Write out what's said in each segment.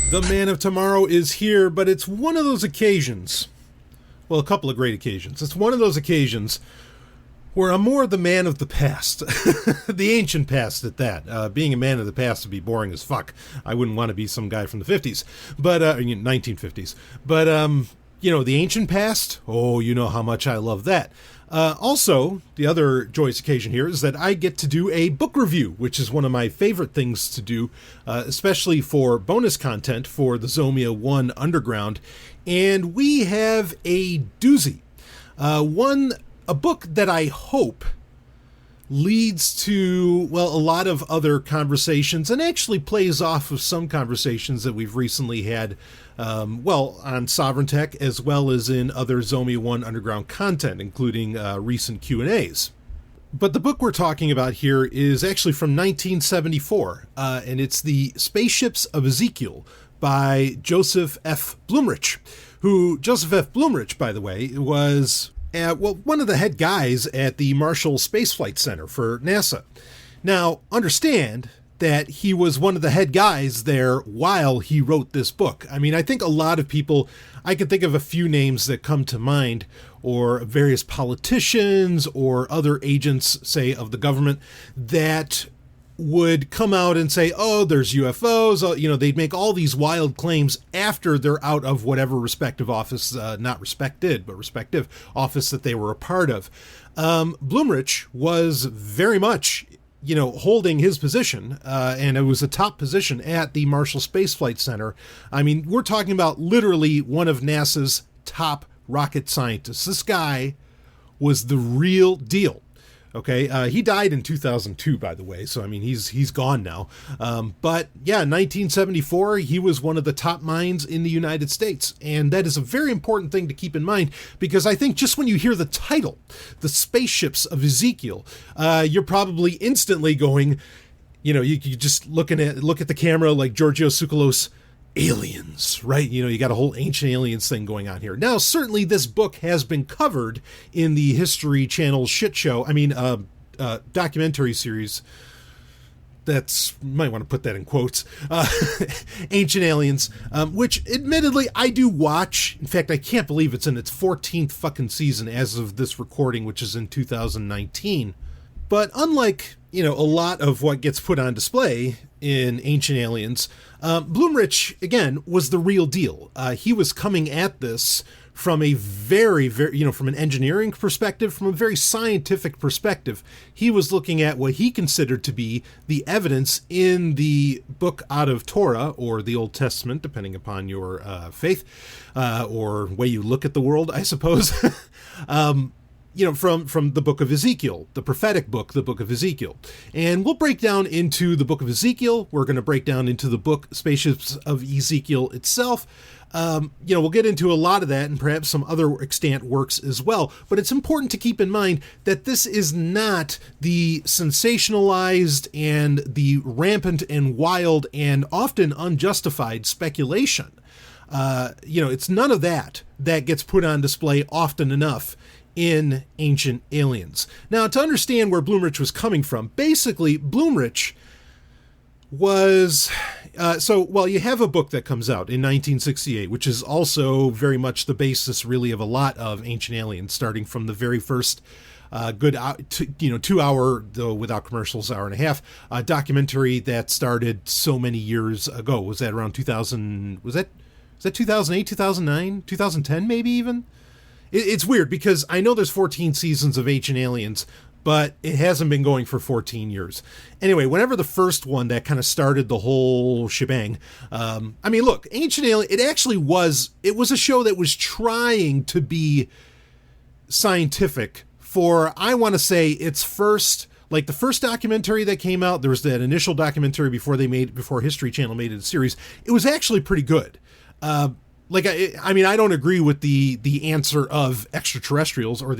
The man of tomorrow is here, but it's one of those occasions, well, a couple of great occasions. It's one of those occasions where I'm more the man of the past, the ancient past at that. Being a man of the past would be boring as fuck. I wouldn't want to be some guy from the 50s, but 1950s. But, the ancient past, oh, you know how much I love that. Also, the other joyous occasion here is that I get to do a book review, which is one of my favorite things to do, especially for bonus content for the Zomia 1 Underground. And we have a doozy. A book that I hope leads to, well, a lot of other conversations and actually plays off of some conversations that we've recently had, on Sovereign Tech as well as in other Zomia 1 Underground content, including recent Q&As. But the book we're talking about here is actually from 1974, and it's the Spaceships of Ezekiel by Josef F. Blumrich, who, Josef F. Blumrich, by the way, was one of the head guys at the Marshall Space Flight Center for NASA. Now, understand that he was one of the head guys there while he wrote this book. I mean, I think a lot of people, I can think of a few names that come to mind, or various politicians or other agents, say, of the government that would come out and say, oh, there's UFOs, they'd make all these wild claims after they're out of whatever respective office, not respected, but respective office that they were a part of. Blumrich was very much, holding his position, and it was a top position at the Marshall Space Flight Center. I mean, we're talking about literally one of NASA's top rocket scientists. This guy was the real deal. Okay, he died in 2002, by the way, so I mean, he's gone now. But yeah, 1974, he was one of the top minds in the United States, and that is a very important thing to keep in mind, because I think just when you hear the title, the Spaceships of Ezekiel, you're probably instantly going, you just look at the camera like Giorgio Tsoukalos, aliens, right? You got a whole ancient aliens thing going on here. Now, certainly this book has been covered in the History Channel shit show. I mean, documentary series. Might want to put that in quotes. Ancient Aliens, which admittedly I do watch. In fact, I can't believe it's in its 14th fucking season as of this recording, which is in 2019. But unlike, a lot of what gets put on display in Ancient Aliens, Blumrich, again, was the real deal. He was coming at this from a very, very, from an engineering perspective, from a very scientific perspective. He was looking at what he considered to be the evidence in the book out of Torah, or the Old Testament, depending upon your faith, or way you look at the world, I suppose. From the book of Ezekiel, the prophetic book, the book of Ezekiel. And we'll break down into the book of Ezekiel. We're going to break down into the book Spaceships of Ezekiel itself. We'll get into a lot of that and perhaps some other extant works as well. But it's important to keep in mind that this is not the sensationalized and the rampant and wild and often unjustified speculation. It's none of that gets put on display often enough in Ancient Aliens. Now, to understand where Blumrich was coming from, basically, Blumrich was... you have a book that comes out in 1968, which is also very much the basis, really, of a lot of Ancient Aliens, starting from the very first 2 hour, though without commercials, hour and a half, documentary that started so many years ago. Was that around 2000? Was that 2008, 2009, 2010, maybe even? It's weird because I know there's 14 seasons of Ancient Aliens, but it hasn't been going for 14 years. Anyway, whenever the first one that kind of started the whole shebang, look, Ancient Alien, it was a show that was trying to be scientific for, I want to say, its first, like the first documentary that came out. There was that initial documentary before History Channel made it a series. It was actually pretty good. I don't agree with the answer of extraterrestrials or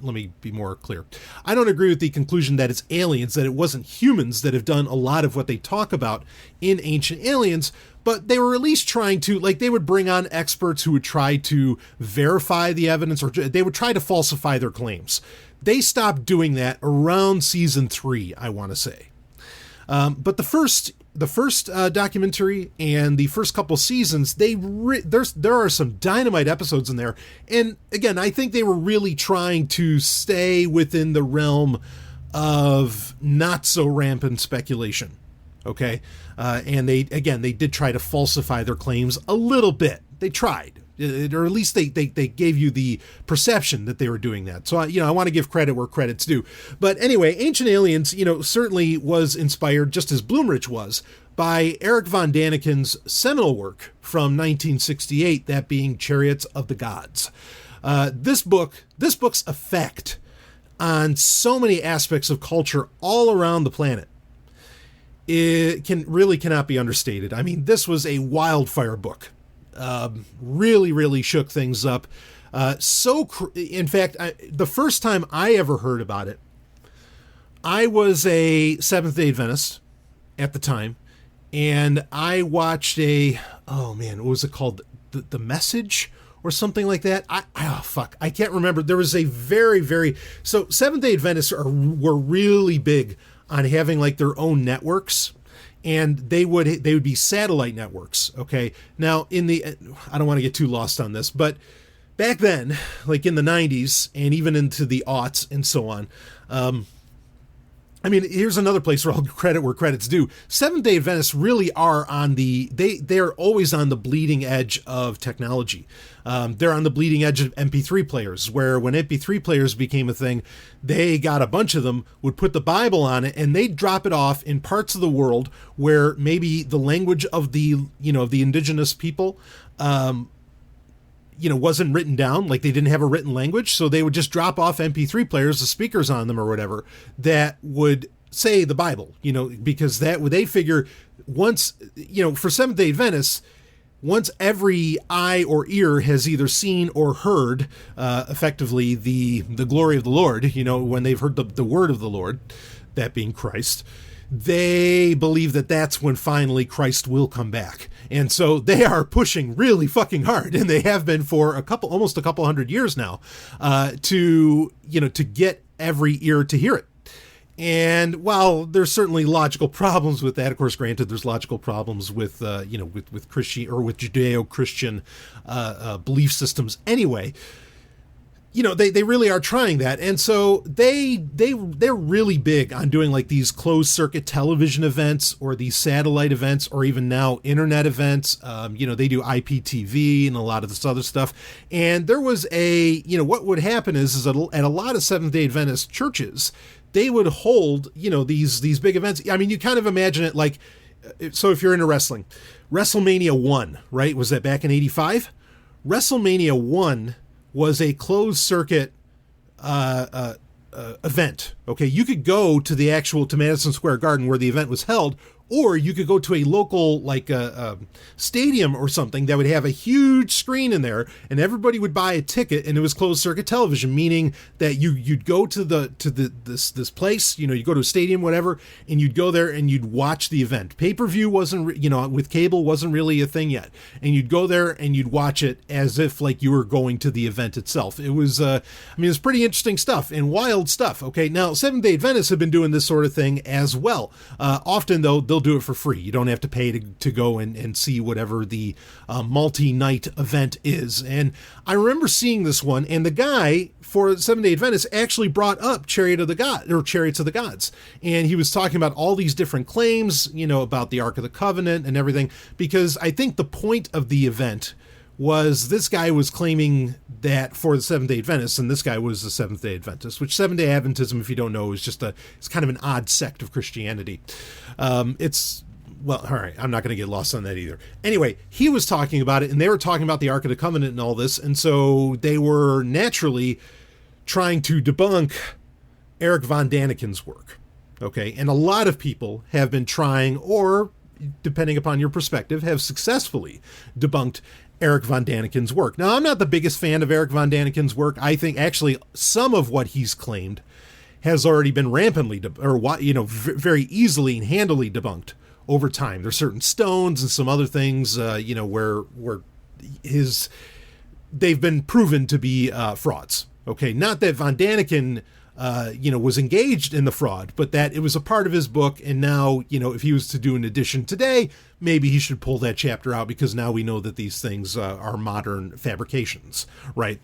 let me be more clear. I don't agree with the conclusion that it's aliens, that it wasn't humans that have done a lot of what they talk about in Ancient Aliens, but they were at least trying to, they would bring on experts who would try to verify the evidence, or they would try to falsify their claims. They stopped doing that around season 3, I want to say. But the first the first documentary and the first couple seasons, there are some dynamite episodes in there. And again, I think they were really trying to stay within the realm of not so rampant speculation. Okay. And they did try to falsify their claims a little bit. They tried. Or at least they gave you the perception that they were doing that. So, I want to give credit where credit's due. But anyway, Ancient Aliens, certainly was inspired, just as Blumrich was, by Eric von Daniken's seminal work from 1968, that being Chariots of the Gods. This book's effect on so many aspects of culture all around the planet, it cannot be understated. I mean, this was a wildfire book. Really shook things up. In fact, the first time I ever heard about it, I was a Seventh-day Adventist at the time, and I watched what was it called? The Message or something like that. I can't remember. There was a so Seventh-day Adventists were really big on having like their own networks. And they would be satellite networks. Okay. Now I don't want to get too lost on this, but back then, like in the 90s and even into the aughts and so on, here's another place where I'll credit where credit's due. Seventh-day Adventists really are they're always on the bleeding edge of technology. They're on the bleeding edge of MP3 players, where when MP3 players became a thing, they got a bunch of them, would put the Bible on it, and they'd drop it off in parts of the world where maybe the language of the indigenous people, wasn't written down, like they didn't have a written language. So they would just drop off MP3 players, the speakers on them or whatever, that would say the Bible, because they figure once, for Seventh-day Adventists, once every eye or ear has either seen or heard, effectively the glory of the Lord, when they've heard the word of the Lord, that being Christ, they believe that that's when finally Christ will come back. And so they are pushing really fucking hard, and they have been for almost a couple hundred years now, to get every ear to hear it. And while there's certainly logical problems with that, of course, granted, there's logical problems with with Christian or with Judeo-Christian belief systems anyway. They really are trying that. And so they're really big on doing like these closed circuit television events or these satellite events or even now internet events. They do IPTV and a lot of this other stuff. And there was what would happen is at a lot of Seventh-day Adventist churches, they would hold, these big events. I mean, you kind of imagine it like, so if you're into wrestling, WrestleMania 1, right? Was that back in 85? WrestleMania 1 was a closed circuit event. Okay, you could go to Madison Square Garden where the event was held, or you could go to a local stadium or something that would have a huge screen in there, and everybody would buy a ticket, and it was closed circuit television, meaning that you'd go to this place, you go to a stadium, whatever, and you'd go there and you'd watch the event. Pay-per-view wasn't, with cable wasn't really a thing yet, and you'd go there and you'd watch it as if like you were going to the event itself. It was, it's pretty interesting stuff and wild stuff. Okay, now Seventh-day Adventists have been doing this sort of thing as well. Often though, they'll do it for free. You don't have to pay to go and see whatever the multi-night event is. And I remember seeing this one, and the guy for Seventh-day Adventists actually brought up Chariots of the Gods. And he was talking about all these different claims, about the Ark of the Covenant and everything, because I think the point of the event was this guy was claiming that for the Seventh-day Adventists, and this guy was the Seventh-day Adventist, which Seventh-day Adventism, if you don't know, is it's kind of an odd sect of Christianity. All right, I'm not going to get lost on that either. Anyway, he was talking about it, and they were talking about the Ark of the Covenant and all this, and so they were naturally trying to debunk Eric von Daniken's work. Okay, and a lot of people have been trying, or depending upon your perspective, have successfully debunked Eric von Daniken's work. Now, I'm not the biggest fan of Eric von Daniken's work. I think actually some of what he's claimed has already been rampantly, very easily and handily debunked over time. There's certain stones and some other things, where they've been proven to be frauds. Okay, not that von Daniken was engaged in the fraud, but that it was a part of his book. And now, if he was to do an edition today, maybe he should pull that chapter out because now we know that these things are modern fabrications, right?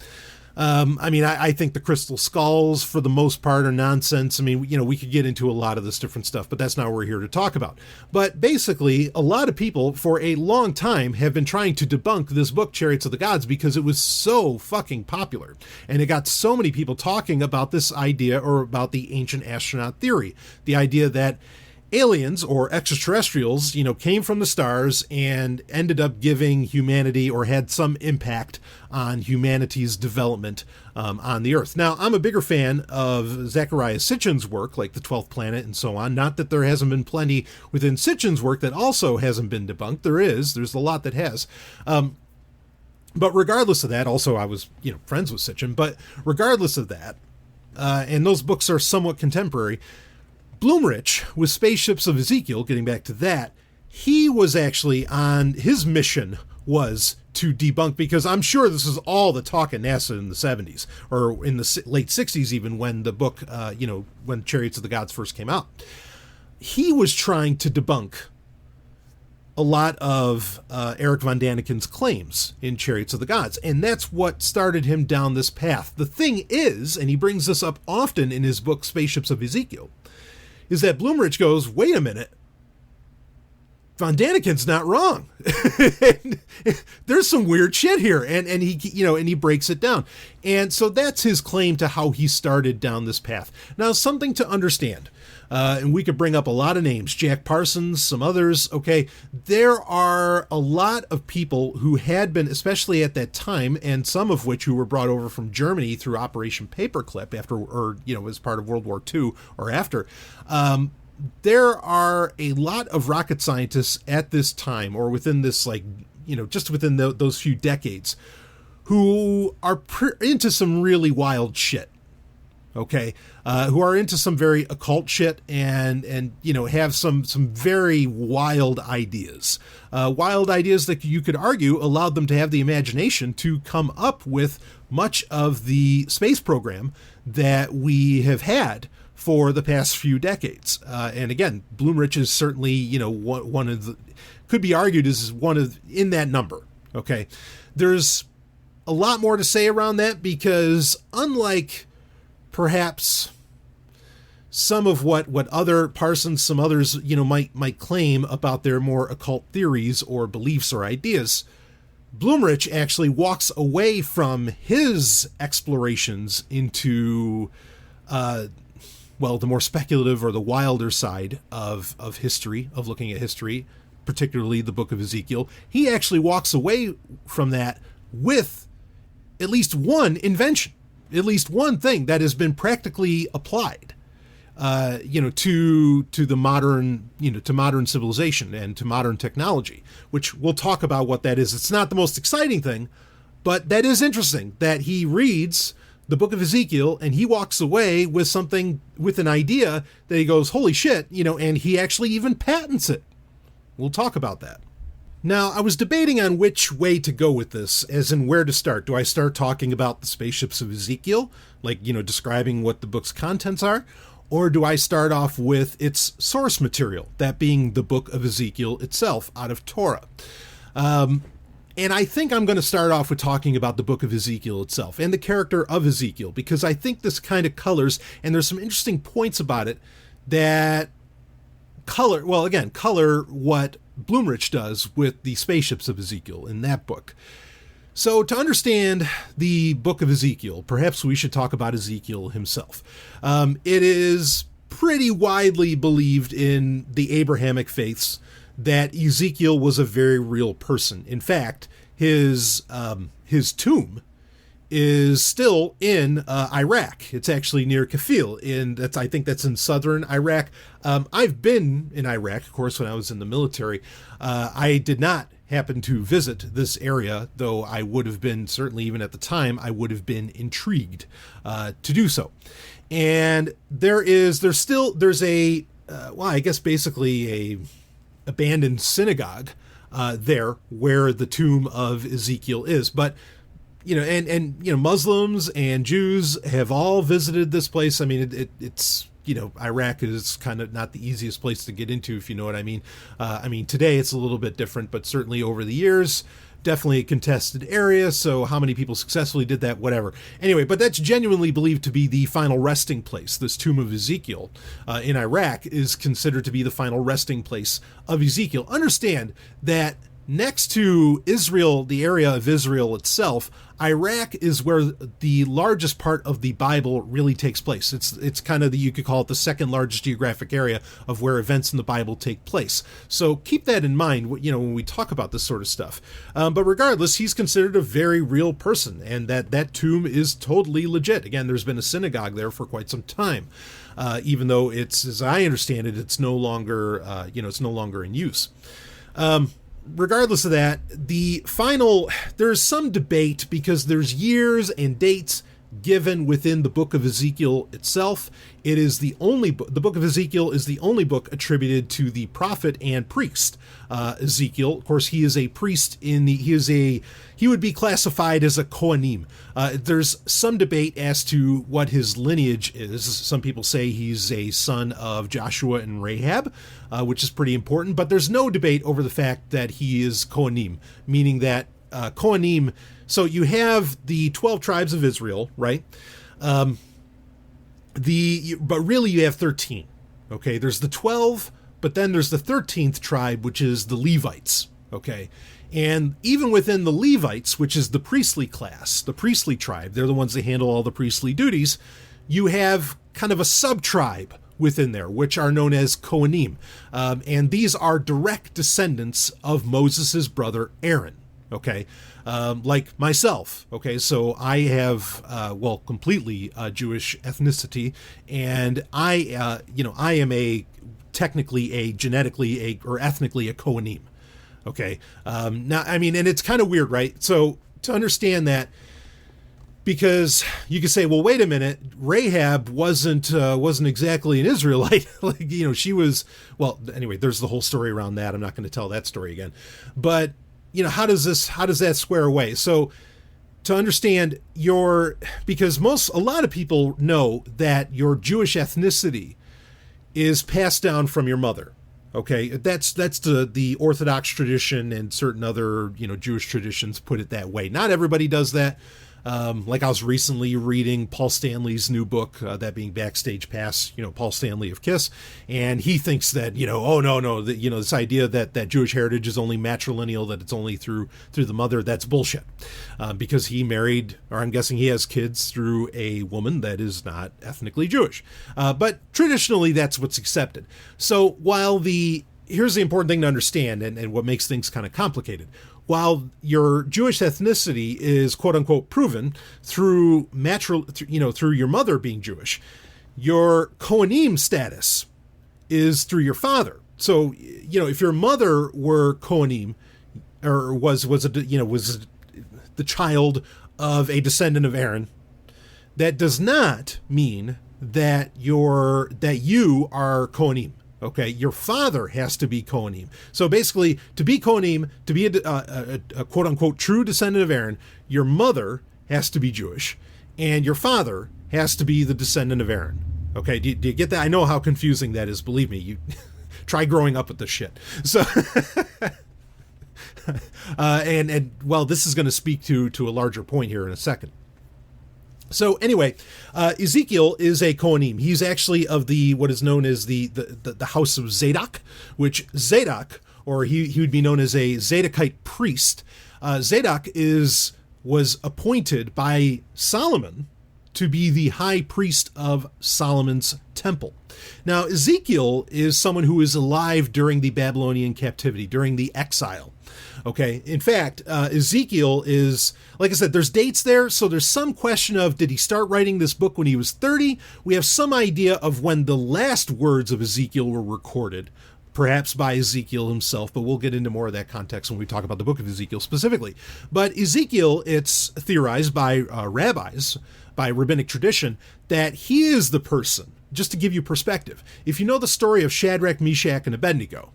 I think the crystal skulls, for the most part, are nonsense. We could get into a lot of this different stuff, but that's not what we're here to talk about. But basically, a lot of people for a long time have been trying to debunk this book, Chariots of the Gods, because it was so fucking popular. And it got so many people talking about this idea, or about the ancient astronaut theory. The idea that aliens or extraterrestrials, came from the stars and ended up giving humanity, or had some impact on humanity's development on the Earth. Now, I'm a bigger fan of Zecharia Sitchin's work, like The 12th Planet and so on. Not that there hasn't been plenty within Sitchin's work that also hasn't been debunked. There's a lot that has. But regardless of that, also I was, friends with Sitchin, but regardless of that, and those books are somewhat contemporary, Blumrich, with Spaceships of Ezekiel, getting back to that, he was actually his mission was to debunk, because I'm sure this is all the talk at NASA in the 70s, or in the late 60s even, when the book, when Chariots of the Gods first came out. He was trying to debunk a lot of Eric von Daniken's claims in Chariots of the Gods, and that's what started him down this path. The thing is, and he brings this up often in his book Spaceships of Ezekiel, is that Blumrich goes, wait a minute, von Daniken's not wrong. There's some weird shit here, and he breaks it down. And so that's his claim to how he started down this path. Now, something to understand, and we could bring up a lot of names, Jack Parsons, some others, okay? There are a lot of people who had been, especially at that time, and some of which who were brought over from Germany through Operation Paperclip after, or, as part of World War II or after. There are a lot of rocket scientists at this time, or within this, just within those few decades, who are into some really wild shit. Okay, who are into some very occult shit, and have some very wild ideas that you could argue allowed them to have the imagination to come up with much of the space program that we have had for the past few decades. And again, Blumrich is certainly, one of the, could be argued as one of, in that number. Okay, there's a lot more to say around that, because unlike perhaps some of what other Parsons, some others, might claim about their more occult theories or beliefs or ideas, Blumrich actually walks away from his explorations into, the more speculative or the wilder side of history, of looking at history, particularly the book of Ezekiel. He actually walks away from that with at least one invention, at least one thing that has been practically applied, to the modern, to modern civilization and to modern technology, which we'll talk about what that is. It's not the most exciting thing, but that is interesting that he reads the book of Ezekiel and he walks away with something, with an idea that he goes, holy shit, and he actually even patents it. We'll talk about that. Now, I was debating on which way to go with this, as in where to start. Do I start talking about the Spaceships of Ezekiel, describing what the book's contents are? Or do I start off with its source material, that being the book of Ezekiel itself out of Torah? And I think I'm going to start off with talking about the book of Ezekiel itself and the character of Ezekiel, because I think this kind of colors, and there's some interesting points about it that color what Blumrich does with the Spaceships of Ezekiel in that book. So to understand the book of Ezekiel, perhaps we should talk about Ezekiel himself. It is pretty widely believed in the Abrahamic faiths that Ezekiel was a very real person. In fact, his tomb is still in Iraq. It's actually near Kafil, I think that's in southern Iraq. I've been in Iraq, of course, when I was in the military. I did not happen to visit this area, though I would have been, certainly even at the time, I would have been intrigued to do so. And there's a I guess basically a abandoned synagogue there where the tomb of Ezekiel is. But Muslims and Jews have all visited this place. I mean, it's Iraq is kind of not the easiest place to get into, if you know what I mean. Today it's a little bit different, but certainly over the years, definitely a contested area. So how many people successfully did that, whatever. Anyway, but that's genuinely believed to be the final resting place. This tomb of Ezekiel in Iraq is considered to be the final resting place of Ezekiel. Understand that next to Israel, the area of Israel itself, Iraq is where the largest part of the Bible really takes place. It's kind of you could call it the second largest geographic area of where events in the Bible take place. So keep that in mind, when we talk about this sort of stuff. But regardless, he's considered a very real person, and that tomb is totally legit. Again, there's been a synagogue there for quite some time, even though it's, as I understand it, it's no longer in use. Regardless of that, there's some debate because there's years and dates given within the book of Ezekiel itself. It is the book of Ezekiel is the only book attributed to the prophet and priest Ezekiel. Of course, he is a priest he would be classified as a Kohanim. There's some debate as to what his lineage is. Some people say he's a son of Joshua and Rahab, which is pretty important, but there's no debate over the fact that he is Kohanim, meaning that Kohanim, so you have the 12 tribes of Israel, right? But really you have 13. Okay, there's the 12, but then there's the 13th tribe, which is the Levites. Okay, and even within the Levites, which is the priestly class, the priestly tribe, they're the ones that handle all the priestly duties, you have kind of a sub-tribe within there, which are known as Kohanim. And these are direct descendants of Moses' brother Aaron. Okay, like myself. Okay, so I have, completely Jewish ethnicity, and I am genetically or ethnically a Kohanim. Okay, now, I mean, and it's kind of weird, right? So to understand that, because you could say, well, wait a minute, Rahab wasn't exactly an Israelite. She was, well, anyway, there's the whole story around that. I'm not going to tell that story again, but how does that square away? So to understand because a lot of people know that your Jewish ethnicity is passed down from your mother. Okay, that's the Orthodox tradition, and certain other Jewish traditions put it that way. Not everybody does that. Like I was recently reading Paul Stanley's new book, that being Backstage Pass, Paul Stanley of KISS, and he thinks that, this idea that Jewish heritage is only matrilineal, that it's only through the mother, that's bullshit. Because he married, or I'm guessing he has kids through a woman that is not ethnically Jewish. But traditionally, that's what's accepted. So here's the important thing to understand, and what makes things kind of complicated. While your Jewish ethnicity is quote unquote proven through through your mother being Jewish, your Kohanim status is through your father. So, if your mother were Kohanim, or was the child of a descendant of Aaron, that does not mean that you are Kohanim. Okay, your father has to be Kohanim. So basically, to be Kohanim, to be a quote-unquote true descendant of Aaron, your mother has to be Jewish, and your father has to be the descendant of Aaron. Okay, do you get that? I know how confusing that is. Believe me, you try growing up with this shit. So, this is going to speak to a larger point here in a second. So anyway, Ezekiel is a Kohanim. He's actually of what is known as the house of Zadok, which Zadok, or he would be known as a Zadokite priest. Zadok was appointed by Solomon to be the high priest of Solomon's temple. Now, Ezekiel is someone who is alive during the Babylonian captivity, during the exile. Okay, in fact, Ezekiel is, like I said, there's dates there, so there's some question of, did he start writing this book when he was 30? We have some idea of when the last words of Ezekiel were recorded, perhaps by Ezekiel himself, but we'll get into more of that context when we talk about the book of Ezekiel specifically. But Ezekiel, it's theorized by rabbis, by rabbinic tradition, that he is the person, just to give you perspective. If you know the story of Shadrach, Meshach, and Abednego,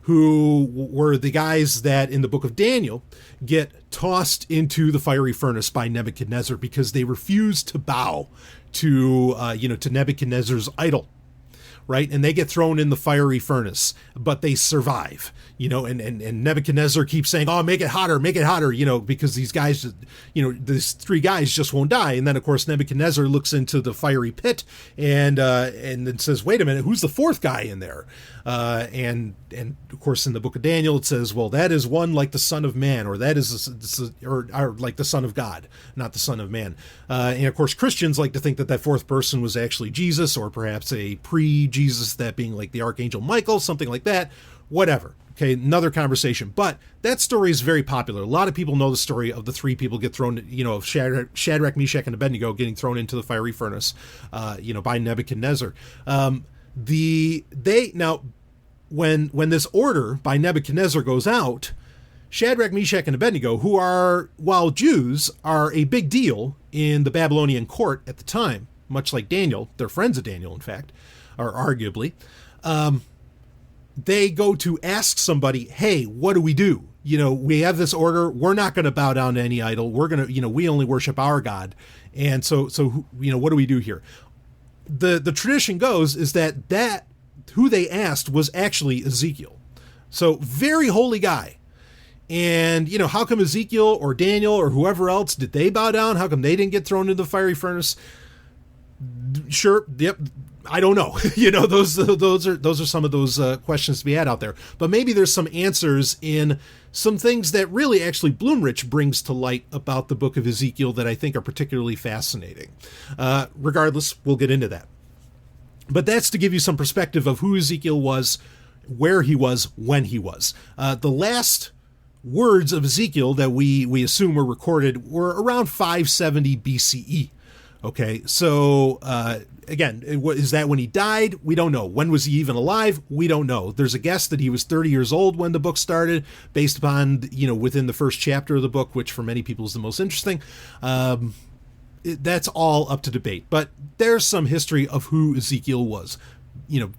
who were the guys that in the book of Daniel get tossed into the fiery furnace by Nebuchadnezzar because they refused to bow to Nebuchadnezzar's idol. Right? And they get thrown in the fiery furnace, but they survive, and Nebuchadnezzar keeps saying, oh, make it hotter, because these guys, these three guys just won't die. And then, of course, Nebuchadnezzar looks into the fiery pit and then says, wait a minute, who's the fourth guy in there? And of course, in the book of Daniel, it says, well, that is one like the Son of Man, or that is, or like the Son of God, not the Son of Man. And of course, Christians like to think that fourth person was actually Jesus, or perhaps a pre-Jesus, that being like the Archangel Michael, something like that, whatever. Okay, another conversation. But that story is very popular. A lot of people know the story of the three people get thrown, of Shadrach, Meshach, and Abednego getting thrown into the fiery furnace, by Nebuchadnezzar. When this order by Nebuchadnezzar goes out, Shadrach, Meshach, and Abednego, who are, while Jews, are a big deal in the Babylonian court at the time, much like Daniel. They're friends of Daniel, in fact, or arguably. They go to ask somebody, hey, what do we do? We have this order. We're not going to bow down to any idol. We're going to, we only worship our God. And so, what do we do here? The tradition goes is that who they asked was actually Ezekiel. So very holy guy. And, how come Ezekiel or Daniel or whoever else, did they bow down? How come they didn't get thrown into the fiery furnace? Sure. Yep. I don't know. Those are some of those questions to be had out there. But maybe there's some answers in some things that really actually Blumrich brings to light about the book of Ezekiel that I think are particularly fascinating. Regardless, we'll get into that. But that's to give you some perspective of who Ezekiel was, where he was, when he was. The last words of Ezekiel that we assume were recorded were around 570 BCE. Okay, so again, is that when he died? We don't know. When was he even alive? We don't know. There's a guess that he was 30 years old when the book started, based upon, within the first chapter of the book, which for many people is the most interesting. That's all up to debate. But there's some history of who Ezekiel was.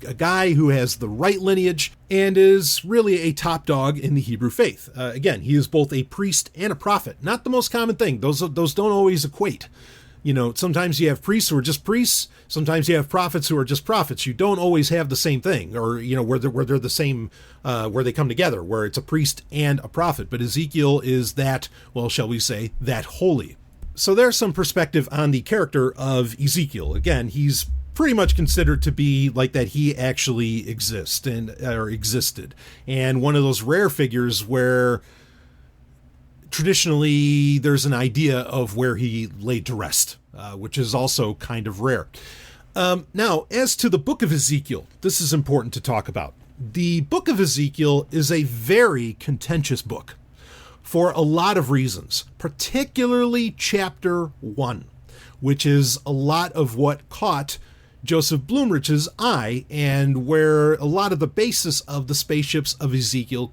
A guy who has the right lineage and is really a top dog in the Hebrew faith. Again, he is both a priest and a prophet. Not the most common thing. Those don't always equate. Sometimes you have priests who are just priests. Sometimes you have prophets who are just prophets. You don't always have the same thing, or, where they're the same, where they come together, where it's a priest and a prophet. But Ezekiel is that, well, shall we say, that holy. So there's some perspective on the character of Ezekiel. Again, he's pretty much considered to be like that he actually existed. And one of those rare figures where traditionally there's an idea of where he laid to rest, which is also kind of rare. Now, as to the book of Ezekiel, this is important to talk about. The book of Ezekiel is a very contentious book for a lot of reasons, particularly chapter 1, which is a lot of what caught Joseph Blumrich's eye and where a lot of the basis of the Spaceships of Ezekiel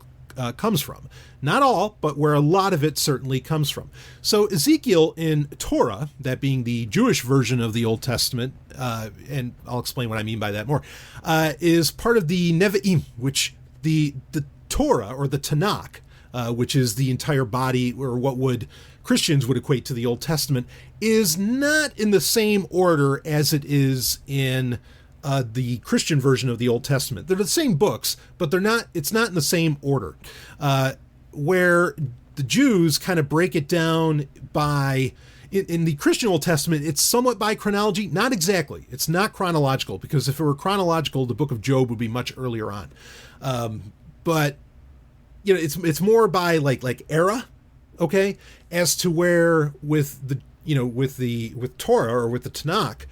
comes from. Not all, but where a lot of it certainly comes from. So Ezekiel in Torah, that being the Jewish version of the Old Testament, and I'll explain what I mean by that more, is part of the Nevi'im, which the Torah, or the Tanakh, which is the entire body, or what Christians would equate to the Old Testament, is not in the same order as it is in the Christian version of the Old Testament. They're the same books, but it's not in the same order. Where the Jews kind of break it down by, in the Christian Old Testament, it's somewhat by chronology. Not exactly. It's not chronological, because if it were chronological, the book of Job would be much earlier on. But it's more by like era, okay, as to where with Torah, or with the Tanakh,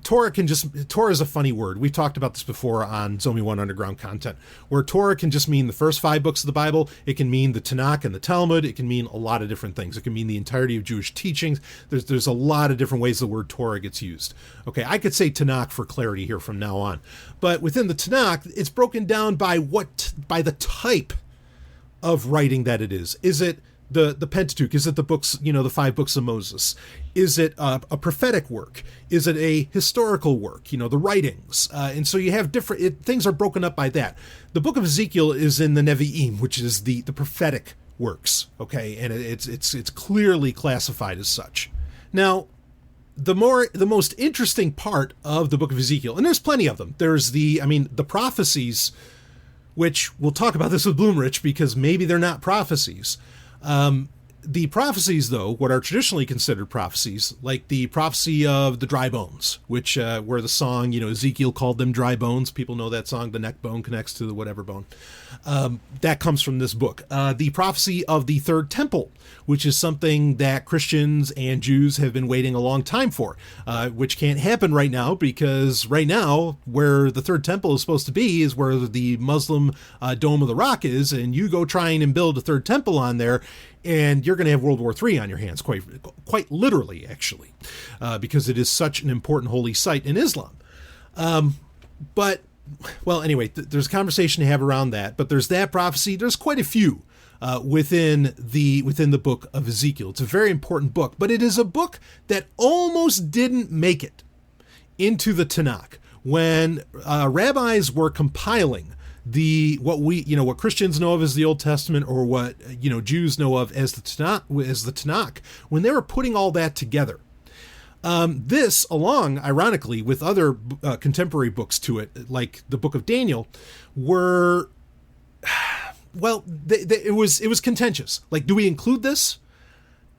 Torah is a funny word. We've talked about this before on Zomia 1 Underground Content, where Torah can just mean the first 5 books of the Bible. It can mean the Tanakh and the Talmud. It can mean a lot of different things. It can mean the entirety of Jewish teachings. There's a lot of different ways the word Torah gets used. Okay, I could say Tanakh for clarity here from now on. But within the Tanakh, it's broken down by the type of writing that it is. Is it the Pentateuch? Is it the books, the 5 books of Moses? Is it a prophetic work? Is it a historical work? The writings. And so you have different, things are broken up by that. The book of Ezekiel is in the Nevi'im, which is the prophetic works. Okay. And it's clearly classified as such. Now, the most interesting part of the book of Ezekiel, and there's plenty of them. There's the prophecies, which we'll talk about this with Blumrich because maybe they're not prophecies. The prophecies, though, what are traditionally considered prophecies, like the prophecy of the dry bones, which where the song, Ezekiel called them dry bones. People know that song, the neck bone connects to the whatever bone. That comes from this book. The prophecy of the third temple, which is something that Christians and Jews have been waiting a long time for, which can't happen right now because right now where the third temple is supposed to be is where the Muslim Dome of the Rock is, and you go trying and build a third temple on there, and you're going to have World War III on your hands, quite literally, actually, because it is such an important holy site in Islam. Anyway, there's a conversation to have around that, but there's that prophecy. There's quite a few within the book of Ezekiel. It's a very important book, but it is a book that almost didn't make it into the Tanakh. When rabbis were compiling what Christians know of as the Old Testament, or what Jews know of as the Tanakh, when they were putting all that together, this, along ironically with other contemporary books to it, like the Book of Daniel, were it was contentious. Like, do we include this?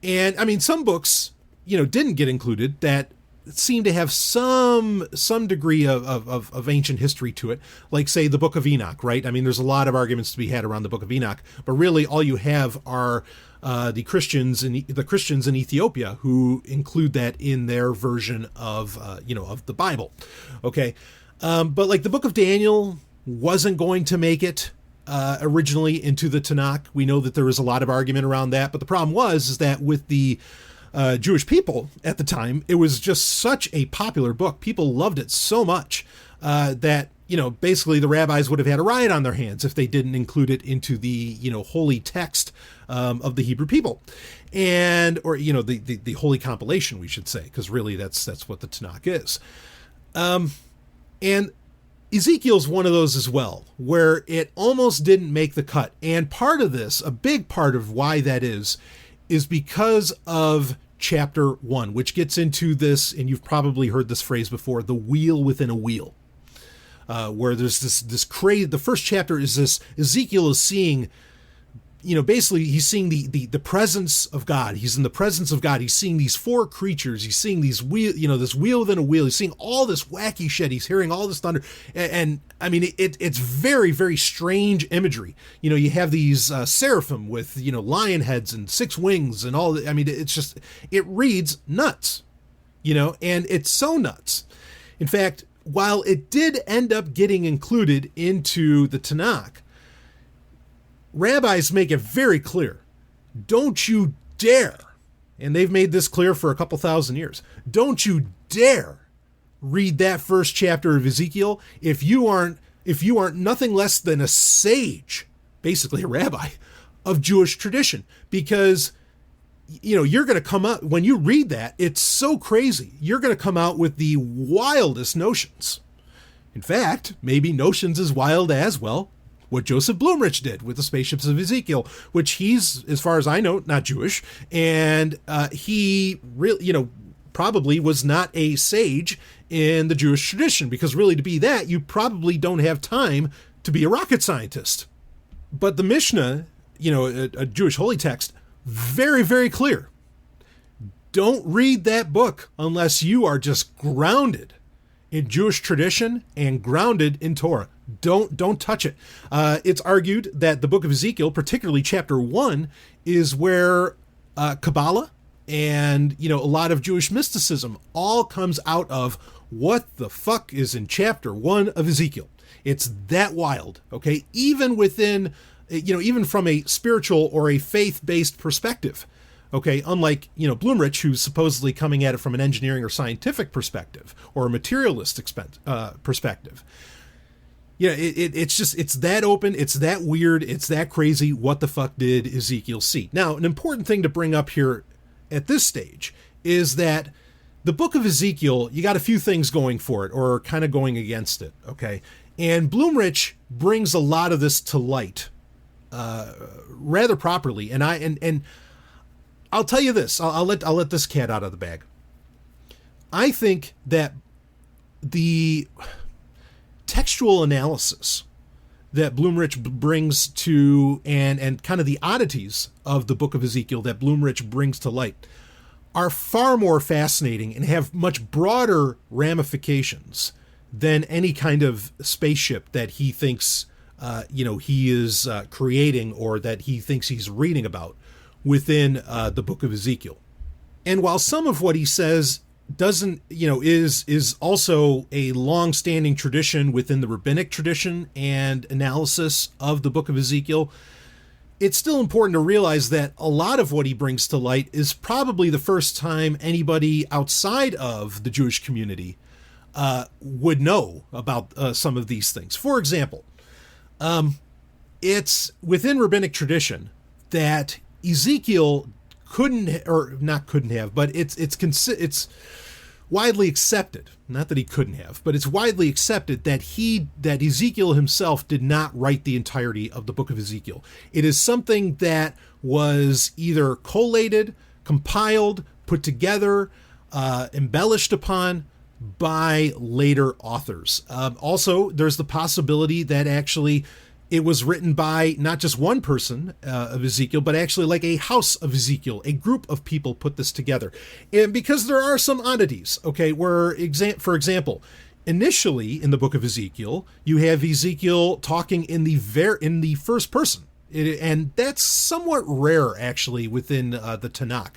And some books didn't get included that seem to have some degree of ancient history to it, like, say, the Book of Enoch, right? There's a lot of arguments to be had around the Book of Enoch, but really all you have are the Christians in Ethiopia who include that in their version of the Bible. Okay, but like the Book of Daniel wasn't going to make it originally into the Tanakh. We know that there was a lot of argument around that, but the problem is that with the Jewish people at the time, it was just such a popular book. People loved it so much that basically the rabbis would have had a riot on their hands if they didn't include it into the holy text of the Hebrew people, or the holy compilation, we should say, because really that's what the Tanakh is. And Ezekiel's one of those as well, where it almost didn't make the cut. And part of this, a big part of why that is because of chapter 1, which gets into this, and you've probably heard this phrase before, the wheel within a wheel, where there's this crazy, the first chapter is this, Ezekiel is seeing, basically he's seeing the presence of God. He's in the presence of God. He's seeing these 4 creatures. He's seeing these wheel, this wheel within a wheel. He's seeing all this wacky shit. He's hearing all this thunder. And it's very, very strange imagery. You have these seraphim with, lion heads and 6 wings and all. It's just, it reads nuts, and it's so nuts. In fact, while it did end up getting included into the Tanakh, rabbis make it very clear, don't you dare, and they've made this clear for a couple thousand years, don't you dare read that first chapter of Ezekiel if you aren't nothing less than a sage, basically a rabbi, of Jewish tradition, because you're going to come out, when you read that, it's so crazy, you're going to come out with the wildest notions. In fact, maybe notions as wild as, well, what Josef Blumrich did with the Spaceships of Ezekiel, which he's, as far as I know, not Jewish, and he really, probably was not a sage in the Jewish tradition, because really to be that, you probably don't have time to be a rocket scientist. But the Mishnah, a Jewish holy text, very, very clear. Don't read that book unless you are just grounded in Jewish tradition and grounded in Torah. Don't touch it. It's argued that the book of Ezekiel, particularly chapter 1, is where Kabbalah and a lot of Jewish mysticism all comes out of. What the fuck is in chapter 1 of Ezekiel? It's that wild. Okay, even within, even from a spiritual or a faith-based perspective. Okay, unlike, Blumrich, who's supposedly coming at it from an engineering or scientific perspective or a materialist perspective. it's that open, it's that weird, it's that crazy. What the fuck did Ezekiel see? Now, an important thing to bring up here at this stage is that the book of Ezekiel, you got a few things going for it, or kind of going against it, okay? And Blumrich brings a lot of this to light rather properly. And I'll tell you this, I'll let this cat out of the bag. I think that the textual analysis that Blumrich brings to, and kind of the oddities of the book of Ezekiel that Blumrich brings to light, are far more fascinating and have much broader ramifications than any kind of spaceship that he thinks, he is creating, or that he thinks he's reading about within the book of Ezekiel. And while some of what he says doesn't, is also a long-standing tradition within the rabbinic tradition and analysis of the book of Ezekiel, it's still important to realize that a lot of what he brings to light is probably the first time anybody outside of the Jewish community would know about some of these things. For example, it's within rabbinic tradition that Ezekiel it's widely accepted, not that he couldn't have, but it's widely accepted that Ezekiel himself did not write the entirety of the book of Ezekiel. It is something that was either collated, compiled, put together, embellished upon by later authors. Also, there's the possibility that actually it was written by not just one person of Ezekiel, but actually like a house of Ezekiel, a group of people put this together. And because there are some oddities, okay, where, for example, initially in the book of Ezekiel, you have Ezekiel talking in the first person. And that's somewhat rare, actually, within the Tanakh.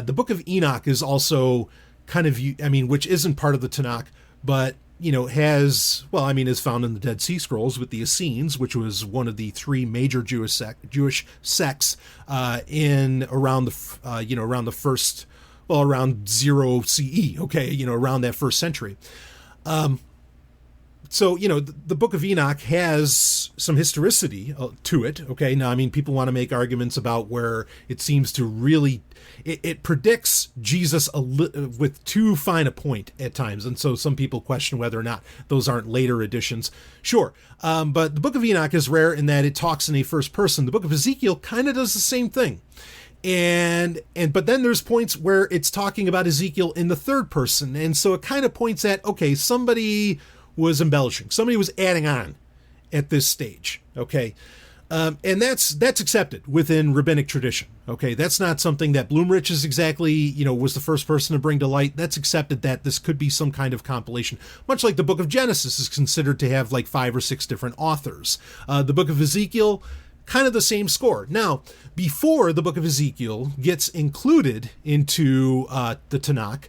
The book of Enoch is also kind of, which isn't part of the Tanakh, but is found in the Dead Sea Scrolls with the Essenes, which was one of the three major Jewish sects in around around 0 CE, okay, around that first century. So, the book of Enoch has some historicity to it, okay? Now, people want to make arguments about where it seems to really, it predicts Jesus with too fine a point at times, and so some people question whether or not those aren't later additions. Sure, but the book of Enoch is rare in that it talks in a first person. The book of Ezekiel kind of does the same thing. But then there's points where it's talking about Ezekiel in the third person, and so it kind of points at, okay, somebody was embellishing. Somebody was adding on at this stage, okay? And that's accepted within rabbinic tradition, okay? That's not something that Blumrich is exactly, was the first person to bring to light. That's accepted that this could be some kind of compilation, much like the book of Genesis is considered to have like 5 or 6 different authors. The book of Ezekiel, kind of the same score. Now, before the book of Ezekiel gets included into the Tanakh,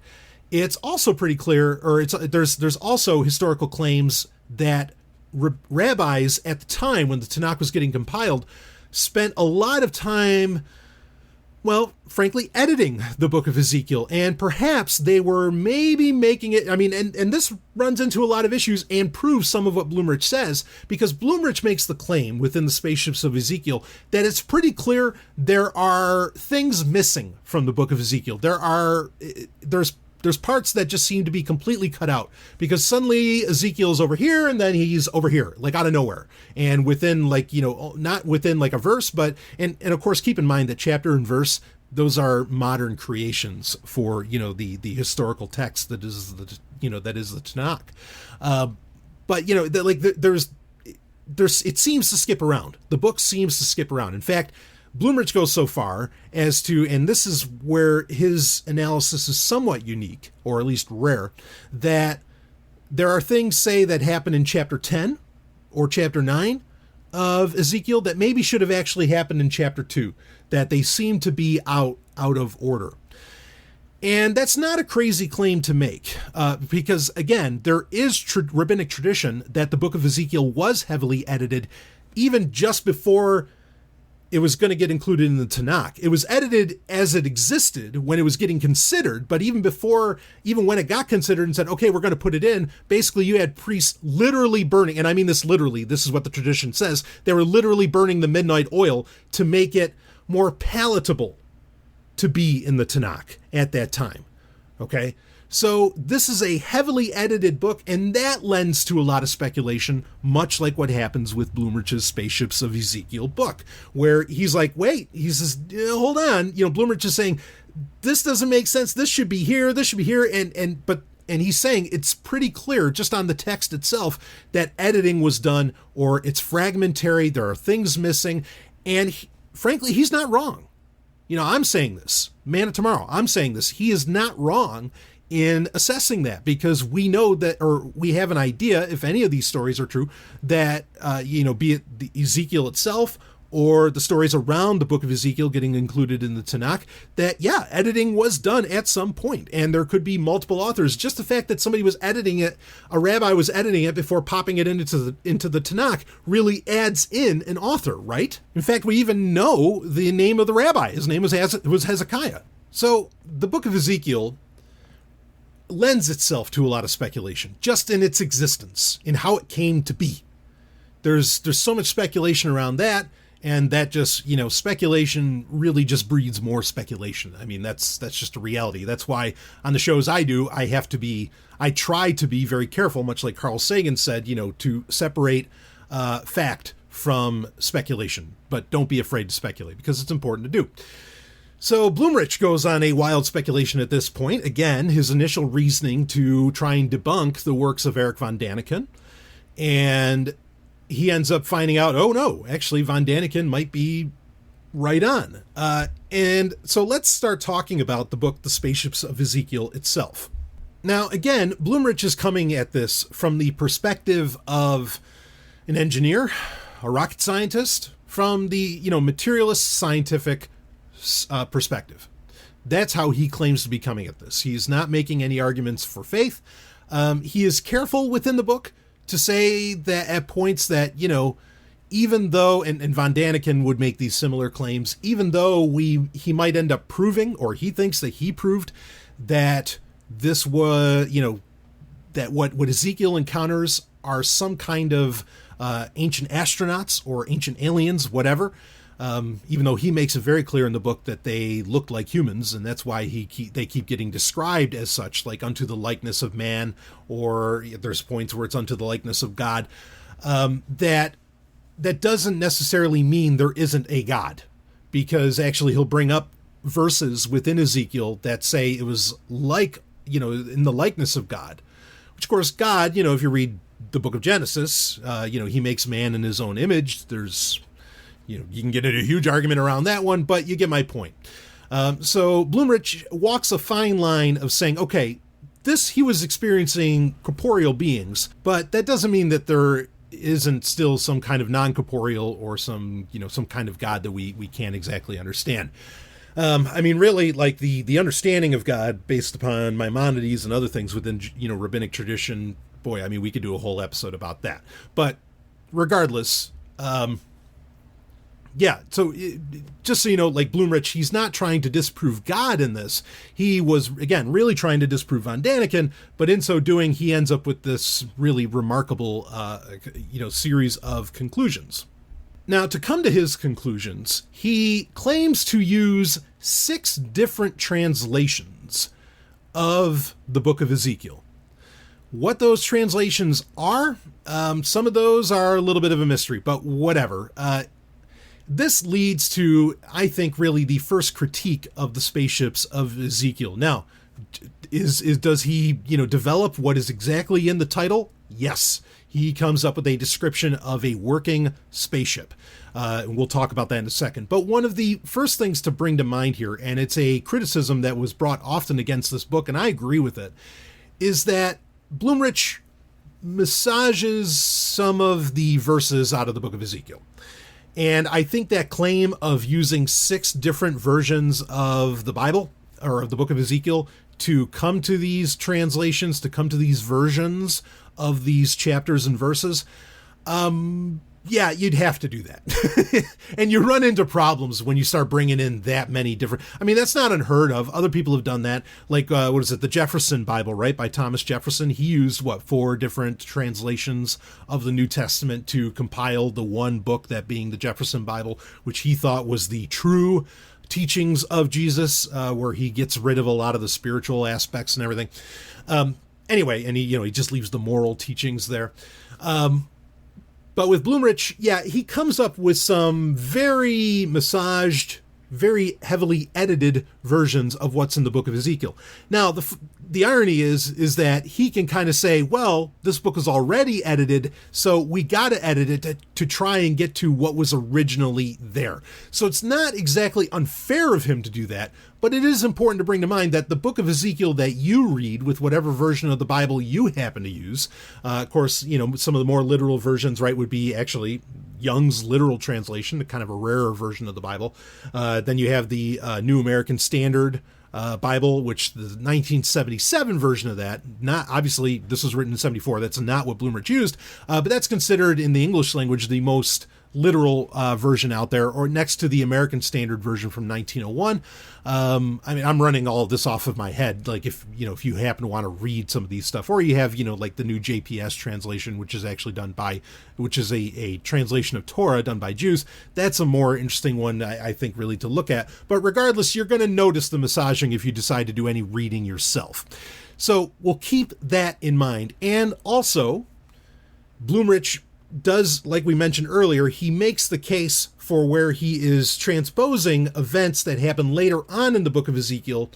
it's also pretty clear, or there's also historical claims that rabbis at the time when the Tanakh was getting compiled spent a lot of time, well, frankly, editing the book of Ezekiel, and perhaps they were maybe making it, and this runs into a lot of issues and proves some of what Blumrich says, because Blumrich makes the claim within the Spaceships of Ezekiel that it's pretty clear there are things missing from the book of Ezekiel. There's parts that just seem to be completely cut out, because suddenly Ezekiel's over here and then he's over here, like out of nowhere. And within not within like a verse, but, and of course, keep in mind that chapter and verse, those are modern creations for, the historical text that is the Tanakh. But, there's, it seems to skip around. The book seems to skip around. In fact, Blumrich goes so far as to, and this is where his analysis is somewhat unique, or at least rare, that there are things, say, that happen in chapter 10 or chapter 9 of Ezekiel that maybe should have actually happened in chapter 2, that they seem to be out of order. And that's not a crazy claim to make, because, again, there is rabbinic tradition that the book of Ezekiel was heavily edited even just before it was going to get included in the Tanakh. It was edited as it existed when it was getting considered, but even when it got considered and said, okay, we're going to put it in, basically you had priests literally burning, and I mean this literally, this is what the tradition says, they were literally burning the midnight oil to make it more palatable to be in the Tanakh at that time. Okay? So this is a heavily edited book, and that lends to a lot of speculation, much like what happens with Blumrich's Spaceships of Ezekiel book, where he's like, wait, he says, hold on, Blumrich is saying, this doesn't make sense, this should be here, and he's saying it's pretty clear just on the text itself that editing was done, or it's fragmentary, there are things missing, and frankly, he's not wrong. I'm saying this, Man of Tomorrow, I'm saying this, he is not wrong in assessing that, because we know that, or we have an idea, if any of these stories are true, that, be it the Ezekiel itself or the stories around the book of Ezekiel getting included in the Tanakh, that, editing was done at some point, and there could be multiple authors. Just the fact that somebody was editing it, a rabbi was editing it before popping it into the Tanakh, really adds in an author, right? In fact, we even know the name of the rabbi. His name was Hezekiah. So the book of Ezekiel lends itself to a lot of speculation, just in its existence, in how it came to be. There's so much speculation around that, and that just, speculation really just breeds more speculation. I mean, that's just a reality. That's why on the shows I do, I try to be very careful, much like Carl Sagan said, to separate fact from speculation, but don't be afraid to speculate, because it's important to do. So Blumrich goes on a wild speculation at this point. Again, his initial reasoning to try and debunk the works of Eric von Daniken. And he ends up finding out, oh no, actually von Daniken might be right on. And so let's start talking about the book, The Spaceships of Ezekiel itself. Now, again, Blumrich is coming at this from the perspective of an engineer, a rocket scientist, from the, materialist scientific perspective. That's how he claims to be coming at this. He's not making any arguments for faith. He is careful within the book to say that at points that, even though, and von Daniken would make these similar claims, even though he might end up proving, or he thinks that he proved, that this was, that what Ezekiel encounters are some kind of ancient astronauts or ancient aliens, whatever. Even though he makes it very clear in the book that they looked like humans, and that's why they keep getting described as such, like unto the likeness of man, or there's points where it's unto the likeness of God. That doesn't necessarily mean there isn't a God, because actually he'll bring up verses within Ezekiel that say it was like, in the likeness of God, which of course God, if you read the book of Genesis, he makes man in his own image. There's, you can get into a huge argument around that one, but you get my point. So Blumrich walks a fine line of saying, okay, he was experiencing corporeal beings, but that doesn't mean that there isn't still some kind of non-corporeal or some kind of God that we can't exactly understand. Really, like the understanding of God based upon Maimonides and other things within, rabbinic tradition, boy, we could do a whole episode about that. But regardless, so just so you know, like Blumrich, he's not trying to disprove God in this. He was, again, really trying to disprove von Daniken, but in so doing, he ends up with this really remarkable, series of conclusions. Now, to come to his conclusions, he claims to use 6 different translations of the book of Ezekiel. What those translations are, some of those are a little bit of a mystery, but whatever. This leads to, I think, really the first critique of the Spaceships of Ezekiel. Now, does he, develop what is exactly in the title? Yes. He comes up with a description of a working spaceship. And we'll talk about that in a second. But one of the first things to bring to mind here, and it's a criticism that was brought often against this book, and I agree with it, is that Blumrich massages some of the verses out of the book of Ezekiel. And I think that claim of using 6 different versions of the Bible, or of the book of Ezekiel, to come to these translations, to come to these versions of these chapters and verses, Yeah, you'd have to do that. And you run into problems when you start bringing in that many different... I mean, that's not unheard of. Other people have done that. Like, what is it? The Jefferson Bible, right? By Thomas Jefferson. He used, 4 different translations of the New Testament to compile the one book, that being the Jefferson Bible, which he thought was the true teachings of Jesus, where he gets rid of a lot of the spiritual aspects and everything. Anyway, and he just leaves the moral teachings there. But with Blumrich, yeah, he comes up with some very massaged, very heavily edited versions of what's in the book of Ezekiel. Now, the irony is that he can kind of say, well, this book is already edited, so we got to edit it to try and get to what was originally there. So it's not exactly unfair of him to do that, but it is important to bring to mind that the book of Ezekiel that you read with whatever version of the Bible you happen to use, of course, some of the more literal versions, right, would be actually Young's literal translation, the kind of a rarer version of the Bible. Then you have the New American Standard Bible, which the 1977 version of that, not obviously this was written in 74. That's not what Blumrich used, but that's considered in the English language the most literal version out there, or next to the American Standard version from 1901. I mean, I'm running all of this off of my head. Like if you happen to want to read some of these stuff, or you have, like the new JPS translation, which is actually which is a translation of Torah done by Jews. That's a more interesting one, I think, really to look at. But regardless, you're going to notice the massaging if you decide to do any reading yourself. So we'll keep that in mind. And also, Blumrich does, like we mentioned earlier, he makes the case for where he is transposing events that happen later on in the book of Ezekiel.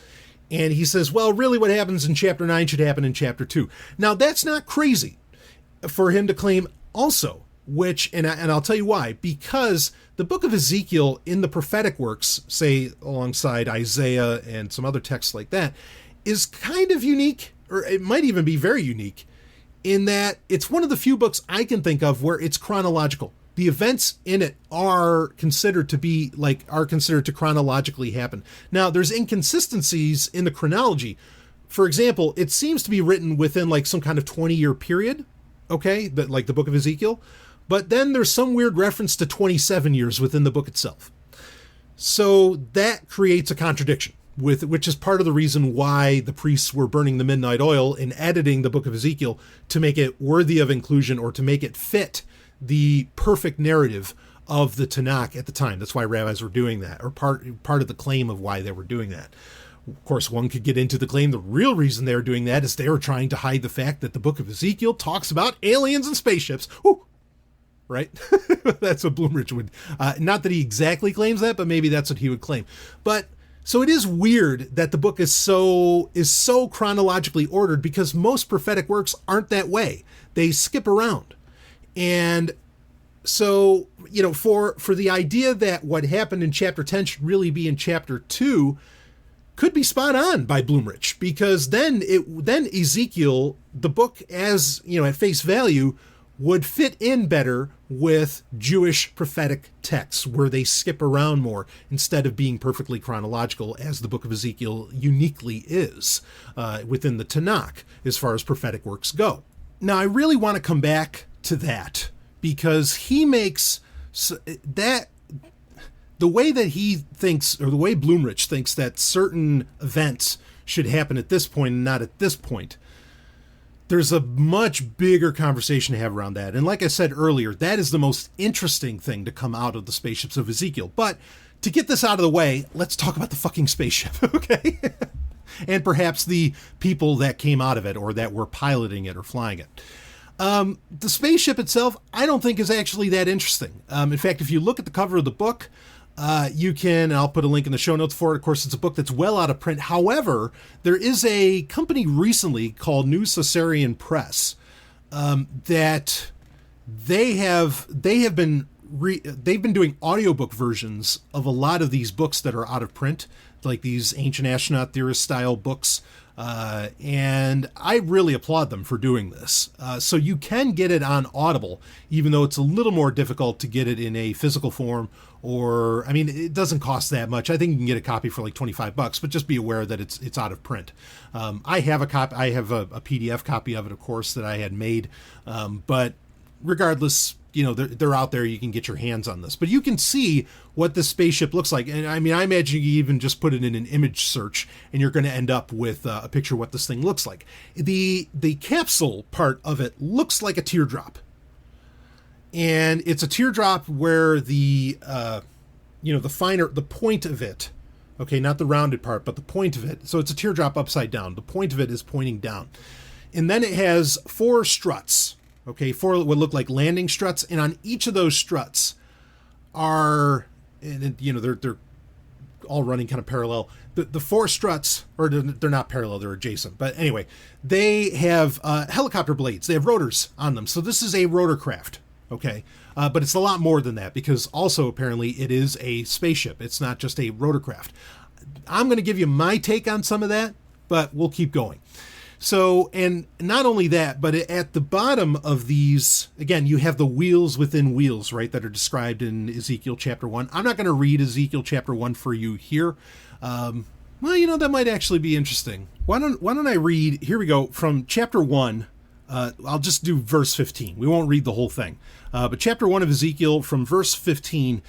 And he says, well, really what happens in chapter 9 should happen in chapter 2. Now, that's not crazy for him to claim also, and I'll tell you why. Because the book of Ezekiel in the prophetic works, say alongside Isaiah and some other texts like that, is kind of unique, or it might even be very unique, in that it's one of the few books I can think of where it's chronological. The events in it are considered to chronologically happen. Now, there's inconsistencies in the chronology. For example, it seems to be written within some kind of 20-year period, okay, like the book of Ezekiel, but then there's some weird reference to 27 years within the book itself. So that creates a contradiction, which is part of the reason why the priests were burning the midnight oil and editing the book of Ezekiel to make it worthy of inclusion, or to make it fit the perfect narrative of the Tanakh at the time. That's why rabbis were doing that, or part of the claim of why they were doing that. Of course, one could get into the claim the real reason they were doing that is they were trying to hide the fact that the book of Ezekiel talks about aliens and spaceships. Woo! Right? That's what Blumrich would... not that he exactly claims that, but maybe that's what he would claim. But... so it is weird that the book is so chronologically ordered, because most prophetic works aren't that way. They skip around. And so, for the idea that what happened in chapter 10 should really be in chapter 2 could be spot on by Blumrich, because then Ezekiel, the book as, at face value, would fit in better with Jewish prophetic texts where they skip around more instead of being perfectly chronological, as the book of Ezekiel uniquely is within the Tanakh as far as prophetic works go. Now, I really want to come back to that, because he makes that the way that he thinks, or the way Blumrich thinks that certain events should happen at this point and not at this point. There's a much bigger conversation to have around that. And like I said earlier, that is the most interesting thing to come out of the Spaceships of Ezekiel. But to get this out of the way, let's talk about the fucking spaceship, okay? And perhaps the people that came out of it, or that were piloting it or flying it. The spaceship itself, I don't think is actually that interesting. In fact, if you look at the cover of the book, you can, I'll put a link in the show notes for it. Of course, it's a book that's well out of print. However, there is a company recently called New Caesarian Press that they've been doing audiobook versions of a lot of these books that are out of print, like these ancient astronaut theorist style books. And I really applaud them for doing this. So you can get it on Audible, even though it's a little more difficult to get it in a physical form, or, I mean, it doesn't cost that much. I think you can get a copy for like $25, but just be aware that it's out of print. I have a PDF copy of it, of course, that I had made. But regardless, they're out there. You can get your hands on this, but you can see what this spaceship looks like. And I mean, I imagine you even just put it in an image search, and you're going to end up with a picture of what this thing looks like. The capsule part of it looks like a teardrop, and it's a teardrop where the point of it. Okay, not the rounded part, but the point of it. So it's a teardrop upside down. The point of it is pointing down. And then it has 4 struts. Okay, 4 what look like landing struts. And on each of those struts are, they're all running kind of parallel. The 4 struts, or they're not parallel, they're adjacent. But anyway, they have helicopter blades. They have rotors on them. So this is a rotorcraft. Okay, but it's a lot more than that, because also apparently it is a spaceship. It's not just a rotorcraft. I'm going to give you my take on some of that, but we'll keep going. So, and not only that, but at the bottom of these, again, you have the wheels within wheels, right, that are described in Ezekiel chapter 1. I'm not going to read Ezekiel chapter 1 for you here. Well, that might actually be interesting. Why don't I read, here we go, from chapter 1. I'll just do verse 15. We won't read the whole thing. But chapter 1 of Ezekiel from verse 15.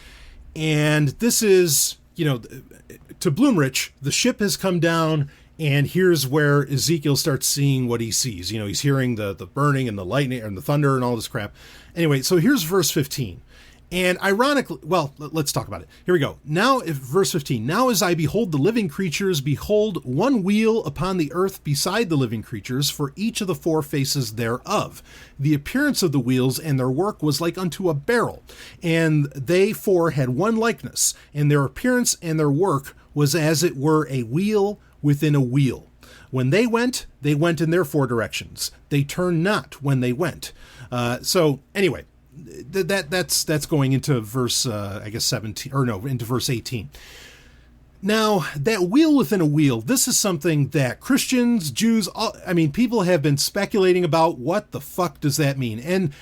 And this is, to Blumrich, the ship has come down, and here's where Ezekiel starts seeing what he sees. He's hearing the burning and the lightning and the thunder and all this crap. Anyway, so here's verse 15. And ironically, well, let's talk about it. Here we go. Now, verse 15, now as I behold the living creatures, behold, one wheel upon the earth beside the living creatures, for each of the 4 faces thereof. The appearance of the wheels and their work was like unto a barrel, and they 4 had one likeness, and their appearance and their work was as it were a wheel within a wheel. When they went in their 4 directions. They turned not when they went. So anyway, that's going into verse 17, or no, into verse 18. Now, that wheel within a wheel, this is something that Christians, Jews, people have been speculating about. What the fuck does that mean? And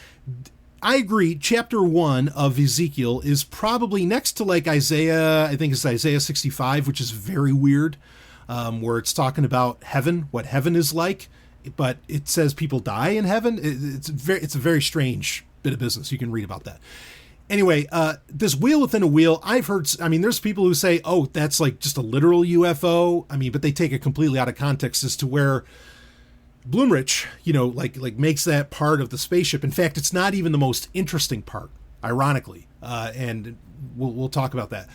I agree, chapter 1 of Ezekiel is probably next to like Isaiah, I think it's Isaiah 65, which is very weird, where it's talking about heaven, what heaven is like, but it says people die in heaven. It's a very strange bit of business. You can read about that. Anyway, this wheel within a wheel, I've heard, there's people who say, oh, that's like just a literal UFO. But they take it completely out of context as to where Blumrich, like makes that part of the spaceship. In fact, it's not even the most interesting part, ironically. And we'll talk about that.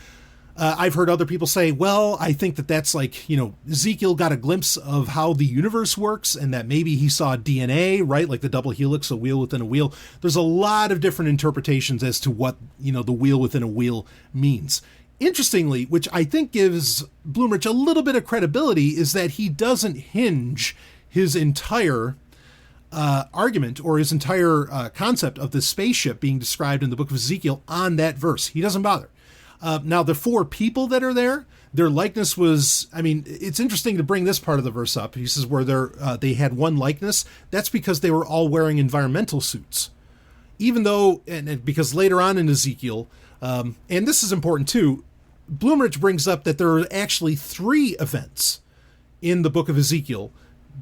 I've heard other people say, well, I think that's like, Ezekiel got a glimpse of how the universe works, and that maybe he saw DNA, right? Like the double helix, a wheel within a wheel. There's a lot of different interpretations as to what, the wheel within a wheel means. Interestingly, which I think gives Blumrich a little bit of credibility, is that he doesn't hinge his entire argument or his entire concept of the spaceship being described in the book of Ezekiel on that verse. He doesn't bother. Now, the 4 people that are there, their likeness was, it's interesting to bring this part of the verse up. He says where they had one likeness. That's because they were all wearing environmental suits. Even though, and because later on in Ezekiel, and this is important too, Blumrich brings up that there are actually 3 events in the book of Ezekiel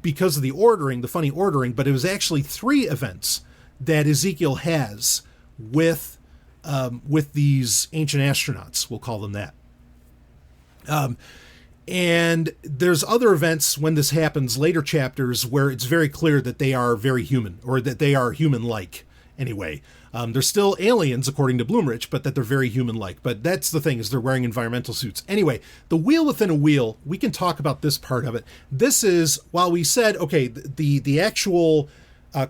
because of the ordering, the funny ordering, but it was actually 3 events that Ezekiel has with these ancient astronauts, we'll call them that. And there's other events when this happens, later chapters, where it's very clear that they are very human, or that they are human-like anyway. They're still aliens, according to Blumrich, but that they're very human-like. But that's the thing, is they're wearing environmental suits. Anyway, the wheel within a wheel, we can talk about this part of it. This is, while we said, okay, the actual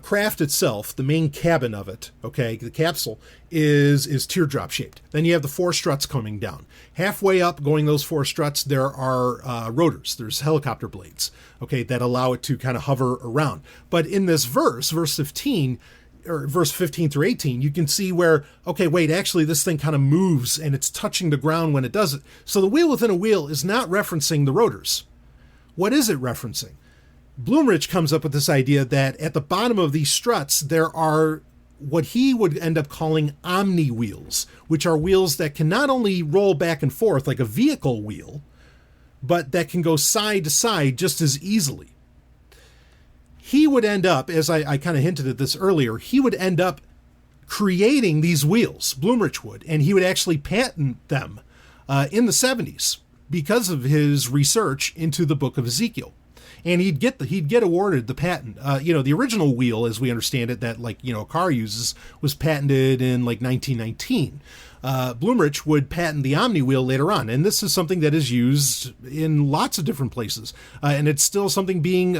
craft itself, the main cabin of it, okay, the capsule, is teardrop shaped. Then you have the 4 struts coming down. Halfway up, going those 4 struts, there are rotors. There's helicopter blades, okay, that allow it to kind of hover around. But in this verse 15, or verse 15 through 18, you can see where, okay, wait, actually this thing kind of moves and it's touching the ground when it does it. So the wheel within a wheel is not referencing the rotors. What is it referencing? Blumrich comes up with this idea that at the bottom of these struts, there are what he would end up calling omni wheels, which are wheels that can not only roll back and forth like a vehicle wheel, but that can go side to side just as easily. He would end up, as I kind of hinted at this earlier, he would end up creating these wheels, Blumrich would, and he would actually patent them in the 70s because of his research into the book of Ezekiel. And he'd get awarded the patent. The original wheel, as we understand it, that a car uses, was patented in 1919. Blumrich would patent the Omni wheel later on, and this is something that is used in lots of different places, and it's still something being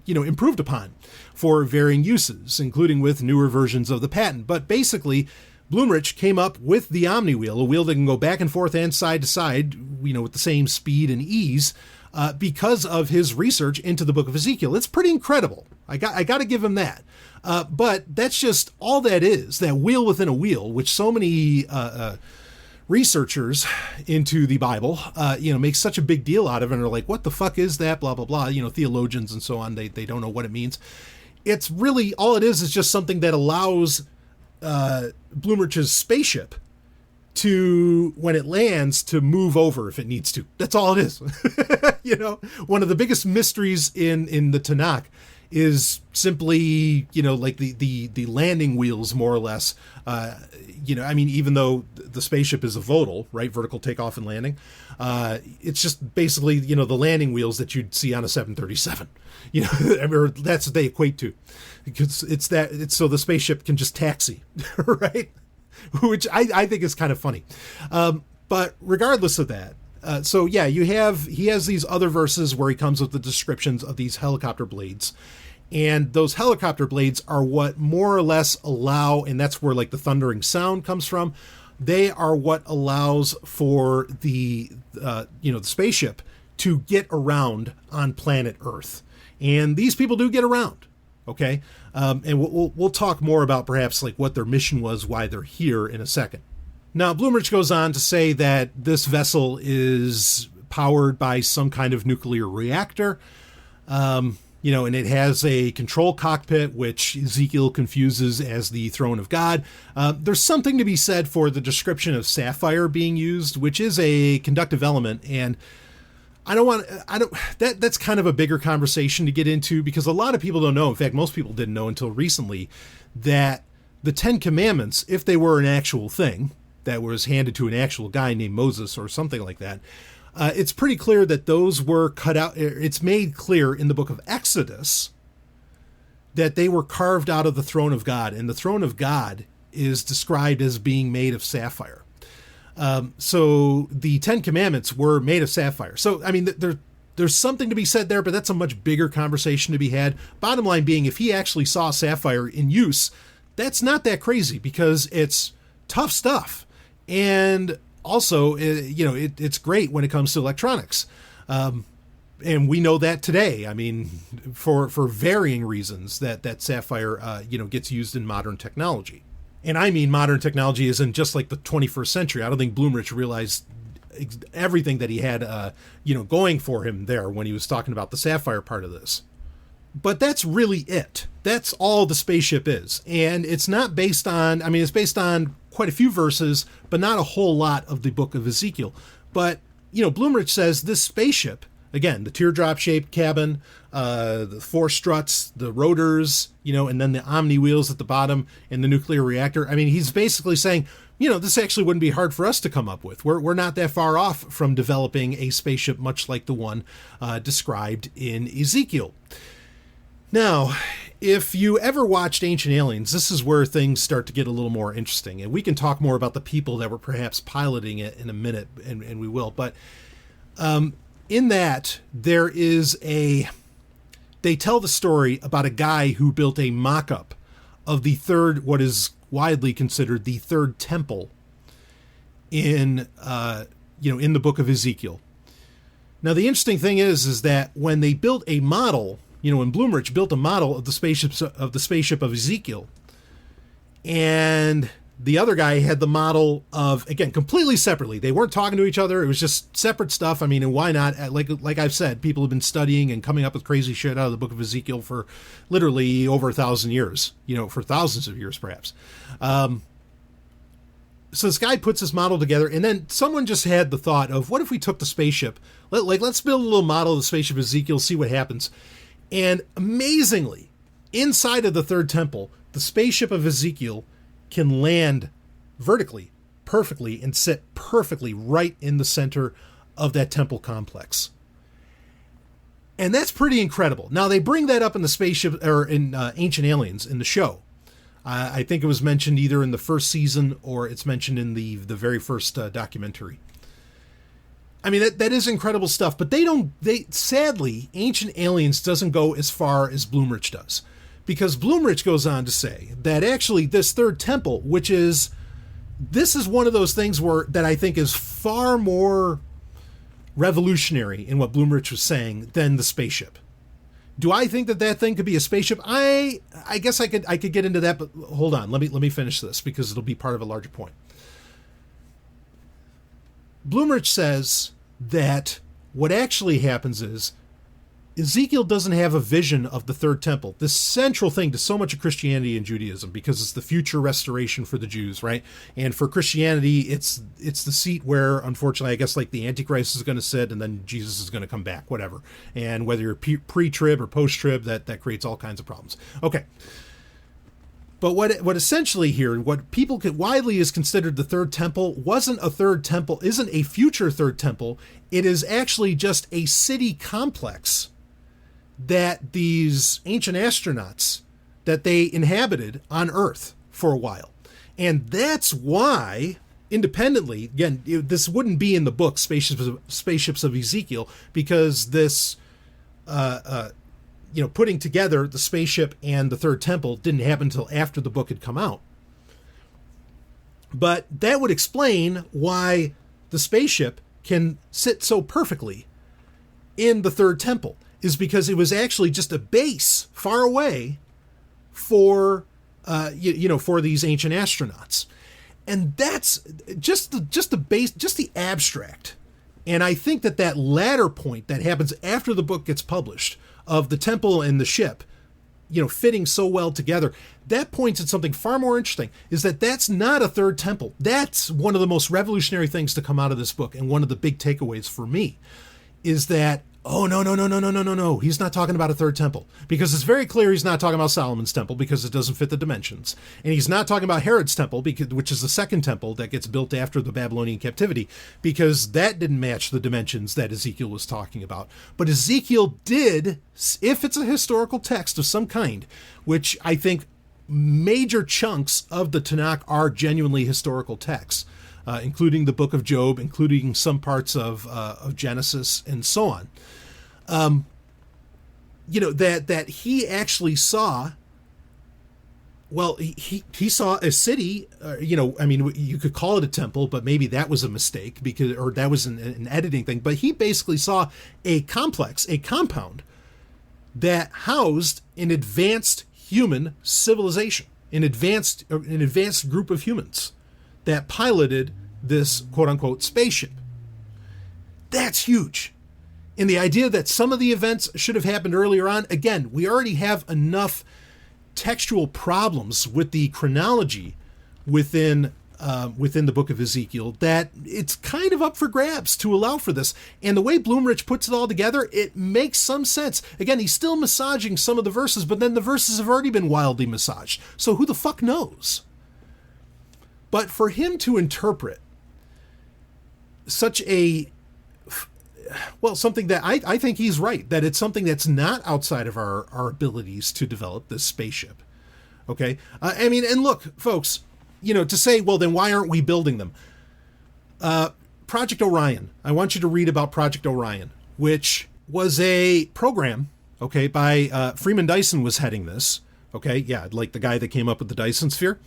improved upon for varying uses, including with newer versions of the patent. But basically, Blumrich came up with the Omni wheel, a wheel that can go back and forth and side to side, with the same speed and ease, because of his research into the book of Ezekiel. It's pretty incredible. I got to give him that. But that's just all that is, that wheel within a wheel, which so many researchers into the Bible, make such a big deal out of it and are like, what the fuck is that? Blah, blah, blah. Theologians and so on, they don't know what it means. It's really, all it is just something that allows Blumrich's spaceship to, when it lands, to move over if it needs to. That's all it is. One of the biggest mysteries in the Tanakh is simply, the landing wheels, more or less. Even though the spaceship is a VOTL, right? Vertical takeoff and landing. It's just basically, the landing wheels that you'd see on a 737. That's what they equate to. Because it's so the spaceship can just taxi, right? Which I think is kind of funny. But regardless of that, he has these other verses where he comes with the descriptions of these helicopter blades. And those helicopter blades are what more or less allow, and that's where the thundering sound comes from. They are what allows for the spaceship to get around on planet Earth. And these people do get around. Okay. And we'll talk more about perhaps what their mission was, why they're here in a second. Now, Blumrich goes on to say that this vessel is powered by some kind of nuclear reactor. And it has a control cockpit, which Ezekiel confuses as the throne of God. There's something to be said for the description of sapphire being used, which is a conductive element. And that's kind of a bigger conversation to get into, because a lot of people don't know. In fact, most people didn't know until recently that the 10 Commandments, if they were an actual thing that was handed to an actual guy named Moses or something like that, it's pretty clear that those were cut out. It's made clear in the book of Exodus that they were carved out of the throne of God, and the throne of God is described as being made of sapphire. So the 10 Commandments were made of sapphire. So, there's something to be said there, but that's a much bigger conversation to be had. Bottom line being, if he actually saw sapphire in use, that's not that crazy, because it's tough stuff. And also, it's great when it comes to electronics. And we know that today, for varying reasons that sapphire, gets used in modern technology. And I mean modern technology isn't just the 21st century. I don't think Blumrich realized everything that he had, going for him there when he was talking about the sapphire part of this. But that's really it. That's all the spaceship is. And it's not based on, it's based on quite a few verses, but not a whole lot of the book of Ezekiel. But, Blumrich says this spaceship, again, the teardrop-shaped cabin, the 4 struts, the rotors, and then the Omni wheels at the bottom, and the nuclear reactor. He's basically saying, this actually wouldn't be hard for us to come up with. We're not that far off from developing a spaceship much like the one described in Ezekiel. Now, if you ever watched Ancient Aliens, this is where things start to get a little more interesting. And we can talk more about the people that were perhaps piloting it in a minute, and we will. But in that, there is they tell the story about a guy who built a mock-up of the third, what is widely considered the third temple in the book of Ezekiel. Now, the interesting thing is that when they built a model, when Blumrich built a model of the spaceship of Ezekiel, and the other guy had the model of, again, completely separately. They weren't talking to each other. It was just separate stuff. And why not? Like I've said, people have been studying and coming up with crazy shit out of the book of Ezekiel for literally over 1,000 years, for thousands of years, perhaps. So this guy puts this model together, and then someone just had the thought of, what if we took the spaceship, let's build a little model of the spaceship of Ezekiel, see what happens. And amazingly, inside of the third temple, the spaceship of Ezekiel can land vertically, perfectly, and sit perfectly right in the center of that temple complex. And that's pretty incredible. Now, they bring that up in the spaceship, or in Ancient Aliens, in the show. I think it was mentioned either in the first season or it's mentioned in the very first documentary. I mean, that is incredible stuff, but sadly, Ancient Aliens doesn't go as far as Blumrich does. Because Blumrich goes on to say that actually this third temple, this is one of those things that I think is far more revolutionary in what Blumrich was saying than the spaceship. Do I think that thing could be a spaceship? I guess I could get into that, but hold on, let me finish this because it'll be part of a larger point. Blumrich says that what actually happens is Ezekiel doesn't have a vision of the third temple, this central thing to so much of Christianity and Judaism, because it's the future restoration for the Jews, right? And for Christianity, it's the seat where, unfortunately, I guess like the Antichrist is going to sit and then Jesus is going to come back, whatever. And whether you're pre-trib or post-trib, that creates all kinds of problems. Okay. But what essentially here, what people widely is considered the third temple, wasn't a third temple, isn't a future third temple. It is actually just a city complex that these ancient astronauts, that they inhabited on Earth for a while. And that's why, independently, again, this wouldn't be in the book, Spaceships of Ezekiel, because this, putting together the spaceship and the third temple didn't happen until after the book had come out. But that would explain why the spaceship can sit so perfectly in the third temple, is because it was actually just a base far away for these ancient astronauts. And that's just the base, just the abstract. And I think that latter point that happens after the book gets published of the temple and the ship, fitting so well together, that points at something far more interesting, is that's not a third temple. That's one of the most revolutionary things to come out of this book. And one of the big takeaways for me is that, oh, no. He's not talking about a third temple, because it's very clear he's not talking about Solomon's temple because it doesn't fit the dimensions. And he's not talking about Herod's temple, which is the second temple that gets built after the Babylonian captivity, because that didn't match the dimensions that Ezekiel was talking about. But Ezekiel did, if it's a historical text of some kind, which I think major chunks of the Tanakh are genuinely historical texts, including the book of Job, including some parts of Genesis, and so on. That he actually saw. Well, he saw a city. You could call it a temple, but maybe that was a mistake or that was an editing thing. But he basically saw a complex, a compound that housed an advanced human civilization, an advanced group of humans that piloted this quote-unquote spaceship. That's huge. And the idea that some of the events should have happened earlier on, again, we already have enough textual problems with the chronology within the book of Ezekiel that it's kind of up for grabs to allow for this. And the way Blumrich puts it all together, it makes some sense. Again, he's still massaging some of the verses, but then the verses have already been wildly massaged. So who the fuck knows? But for him to interpret something that I think he's right, that it's something that's not outside of our abilities to develop this spaceship. Okay. And look, folks, to say, well, then why aren't we building them? Project Orion. I want you to read about Project Orion, which was a program, okay, by Freeman Dyson was heading this. Okay. Yeah. Like the guy that came up with the Dyson sphere.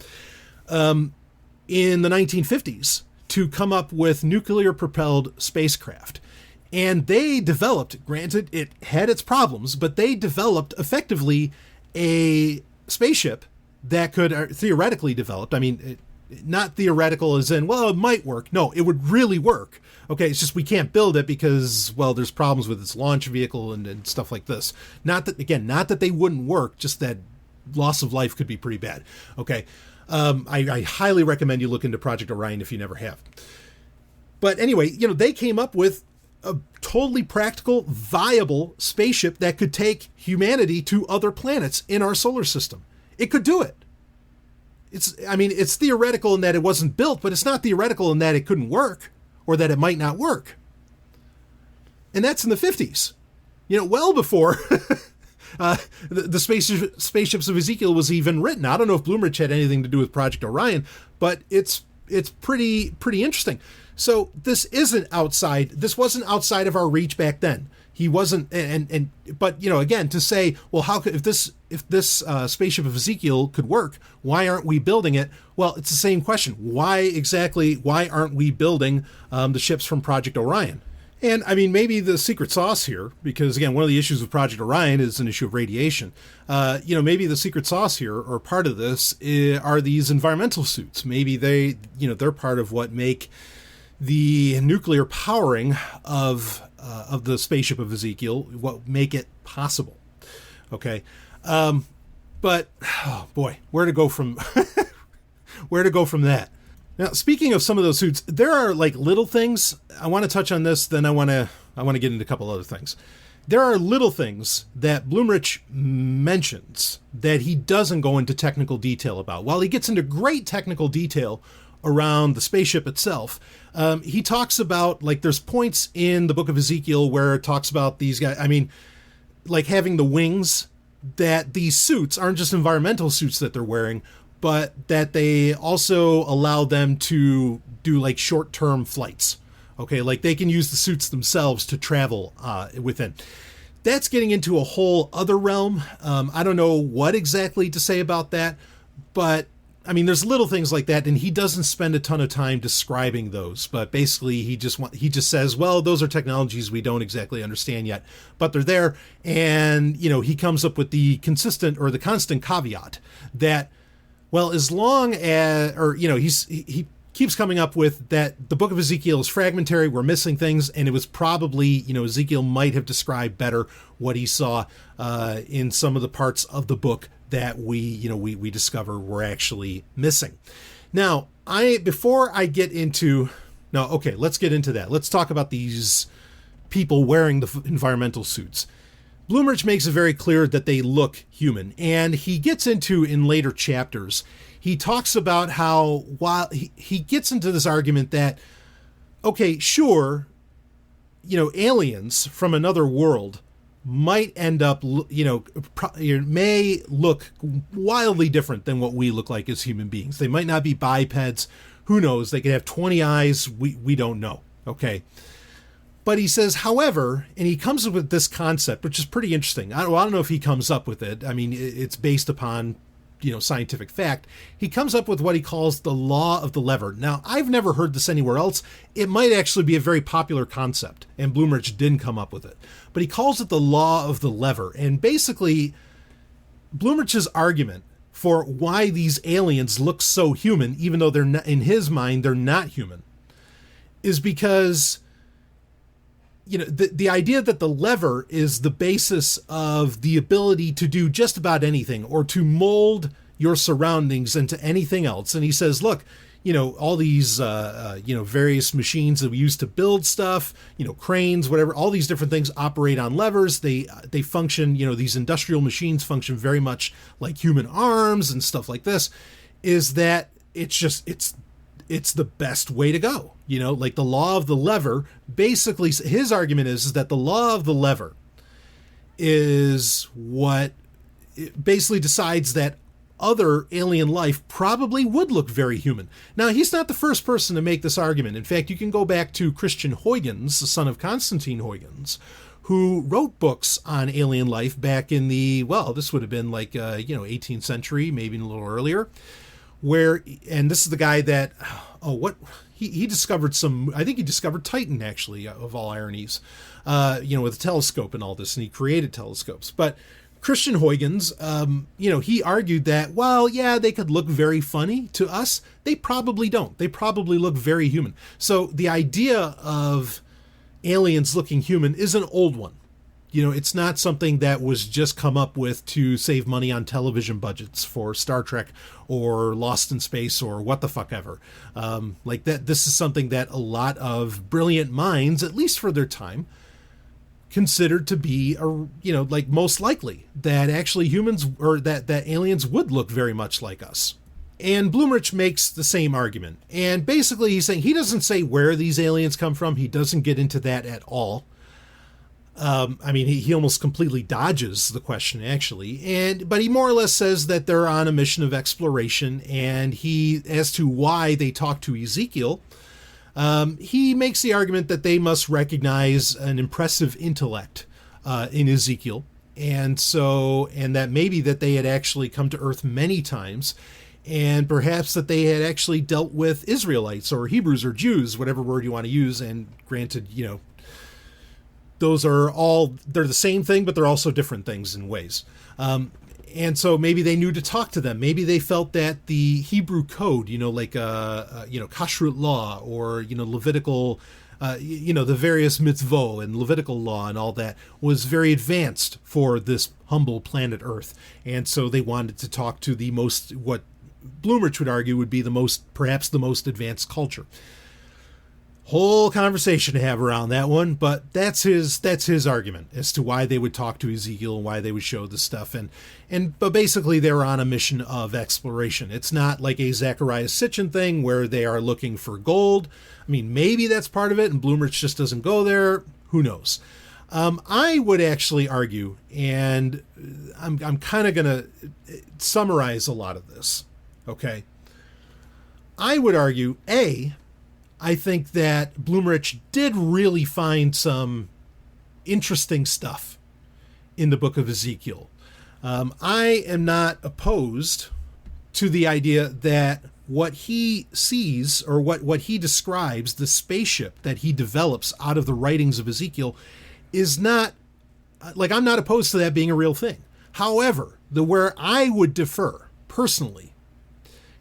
In the 1950s, to come up with nuclear-propelled spacecraft. And they developed, granted, it had its problems, but they developed effectively a spaceship that could theoretically developed. I mean, not theoretical as in, well, it might work. No, it would really work. Okay, it's just we can't build it because, well, there's problems with its launch vehicle and stuff like this. Not that they wouldn't work, just that loss of life could be pretty bad. Okay. I highly recommend you look into Project Orion if you never have. But anyway, they came up with a totally practical, viable spaceship that could take humanity to other planets in our solar system. It could do it. it's theoretical in that it wasn't built, but it's not theoretical in that it couldn't work or that it might not work. And that's in the 50s, well before the Spaceships of Ezekiel was even written. I don't know if Blumrich had anything to do with Project Orion, but it's pretty interesting. So this wasn't outside of our reach back then. He wasn't, but again, to say, well, how could, if this Spaceship of Ezekiel could work, why aren't we building it? Well, it's the same question. Why aren't we building the ships from Project Orion? And maybe the secret sauce here, because again, one of the issues with Project Orion is an issue of radiation. Maybe the secret sauce here, or part of this, are these environmental suits. Maybe they're part of what make the nuclear powering of the Spaceship of Ezekiel, what make it possible. Okay. But oh boy, where to go from that? Now, speaking of some of those suits, there are little things. I want to touch on this, then I want to get into a couple other things. There are little things that Blumrich mentions that he doesn't go into technical detail about. While he gets into great technical detail around the spaceship itself, he talks about, there's points in the book of Ezekiel where it talks about these guys, having the wings, that these suits aren't just environmental suits that they're wearing, but that they also allow them to do short-term flights. Okay, they can use the suits themselves to travel within. That's getting into a whole other realm. I don't know what exactly to say about that, but there's little things like that, and he doesn't spend a ton of time describing those. But basically, he just says, well, those are technologies we don't exactly understand yet, but they're there. And he comes up with the constant caveat that, well, as long as, he keeps coming up with that the book of Ezekiel is fragmentary, we're missing things, and it was probably, Ezekiel might have described better what he saw in some of the parts of the book that we discover we're actually missing. Now, let's get into that. Let's talk about these people wearing the environmental suits. Blumrich makes it very clear that they look human, and he gets into, in later chapters, he talks about how, while he gets into this argument that, okay, sure, aliens from another world might end up, may look wildly different than what we look like as human beings. They might not be bipeds. Who knows? They could have 20 eyes. We don't know. Okay. But he says, however, and he comes up with this concept, which is pretty interesting. I don't know if he comes up with it. It's based upon, scientific fact. He comes up with what he calls the law of the lever. Now, I've never heard this anywhere else. It might actually be a very popular concept, and Blumrich didn't come up with it. But he calls it the law of the lever. And basically, Blumrich's argument for why these aliens look so human, even though they're not, in his mind, they're not human, is because the idea that the lever is the basis of the ability to do just about anything, or to mold your surroundings into anything else. And he says, look, all these, various machines that we use to build stuff, cranes, whatever, all these different things operate on levers. They function, these industrial machines function very much like human arms and stuff like this, is that it's the best way to go. The law of the lever, basically, his argument is that the law of the lever is what basically decides that other alien life probably would look very human. Now, he's not the first person to make this argument. In fact, you can go back to Christian Huygens, the son of Constantine Huygens, who wrote books on alien life back in this would have been 18th century, maybe a little earlier, and this is the guy that, he discovered I think he discovered Titan, actually, of all ironies, with a telescope and all this, and he created telescopes. But Christian Huygens, he argued that, well, yeah, they could look very funny to us. They probably don't. They probably look very human. So the idea of aliens looking human is an old one. It's not something that was just come up with to save money on television budgets for Star Trek or Lost in Space or what the fuck ever. This is something that a lot of brilliant minds, at least for their time, considered to be, most likely that actually humans, or that aliens would look very much like us. And Blumrich makes the same argument. And basically he's saying he doesn't say where these aliens come from. He doesn't get into that at all. I mean, he almost completely dodges the question, actually. But he more or less says that they're on a mission of exploration. And as to why they talk to Ezekiel, he makes the argument that they must recognize an impressive intellect in Ezekiel. And that maybe that they had actually come to Earth many times. And perhaps that they had actually dealt with Israelites or Hebrews or Jews, whatever word you want to use. And granted, they're the same thing, but they're also different things in ways. And so maybe they knew to talk to them. Maybe they felt that the Hebrew code, like kashrut law or, Levitical, the various mitzvot and Levitical law and all that was very advanced for this humble planet Earth. And so they wanted to talk to what Blumrich would argue would be perhaps the most advanced culture. Whole conversation to have around that one, but that's his argument as to why they would talk to Ezekiel and why they would show this stuff. But basically they're on a mission of exploration. It's not like a Zecharia Sitchin thing where they are looking for gold. I mean, maybe that's part of it, and Blumrich just doesn't go there. Who knows? I would actually argue, and I'm kind of going to summarize a lot of this. Okay. I would argue, I think that Blumrich did really find some interesting stuff in the book of Ezekiel. I am not opposed to the idea that what he sees or what he describes, the spaceship that he develops out of the writings of Ezekiel, is not, I'm not opposed to that being a real thing. However, where I would differ personally,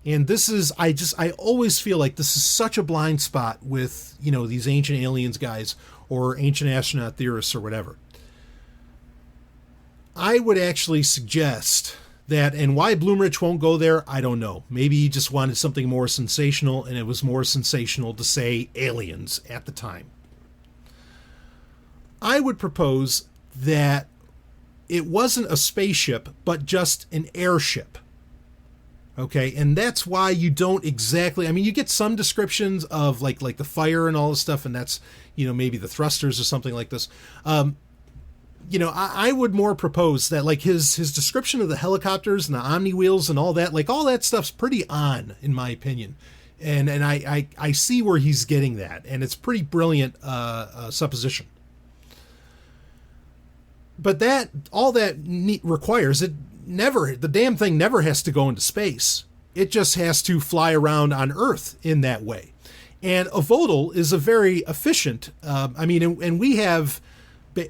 and this is, I always feel like this is such a blind spot with, these ancient aliens guys or ancient astronaut theorists or whatever. I would actually suggest that, and why Blumrich won't go there, I don't know. Maybe he just wanted something more sensational, and it was more sensational to say aliens at the time. I would propose that it wasn't a spaceship, but just an airship. Okay, and that's why you don't exactly, you get some descriptions of like the fire and all this stuff, and that's, maybe the thrusters or something like this. I would more propose that his description of the helicopters and the Omni wheels and all that stuff's pretty on, in my opinion. And I see where he's getting that, and it's pretty brilliant supposition. But all that requires the damn thing never has to go into space. It just has to fly around on Earth in that way. And a Vodal is a very efficient, and we have,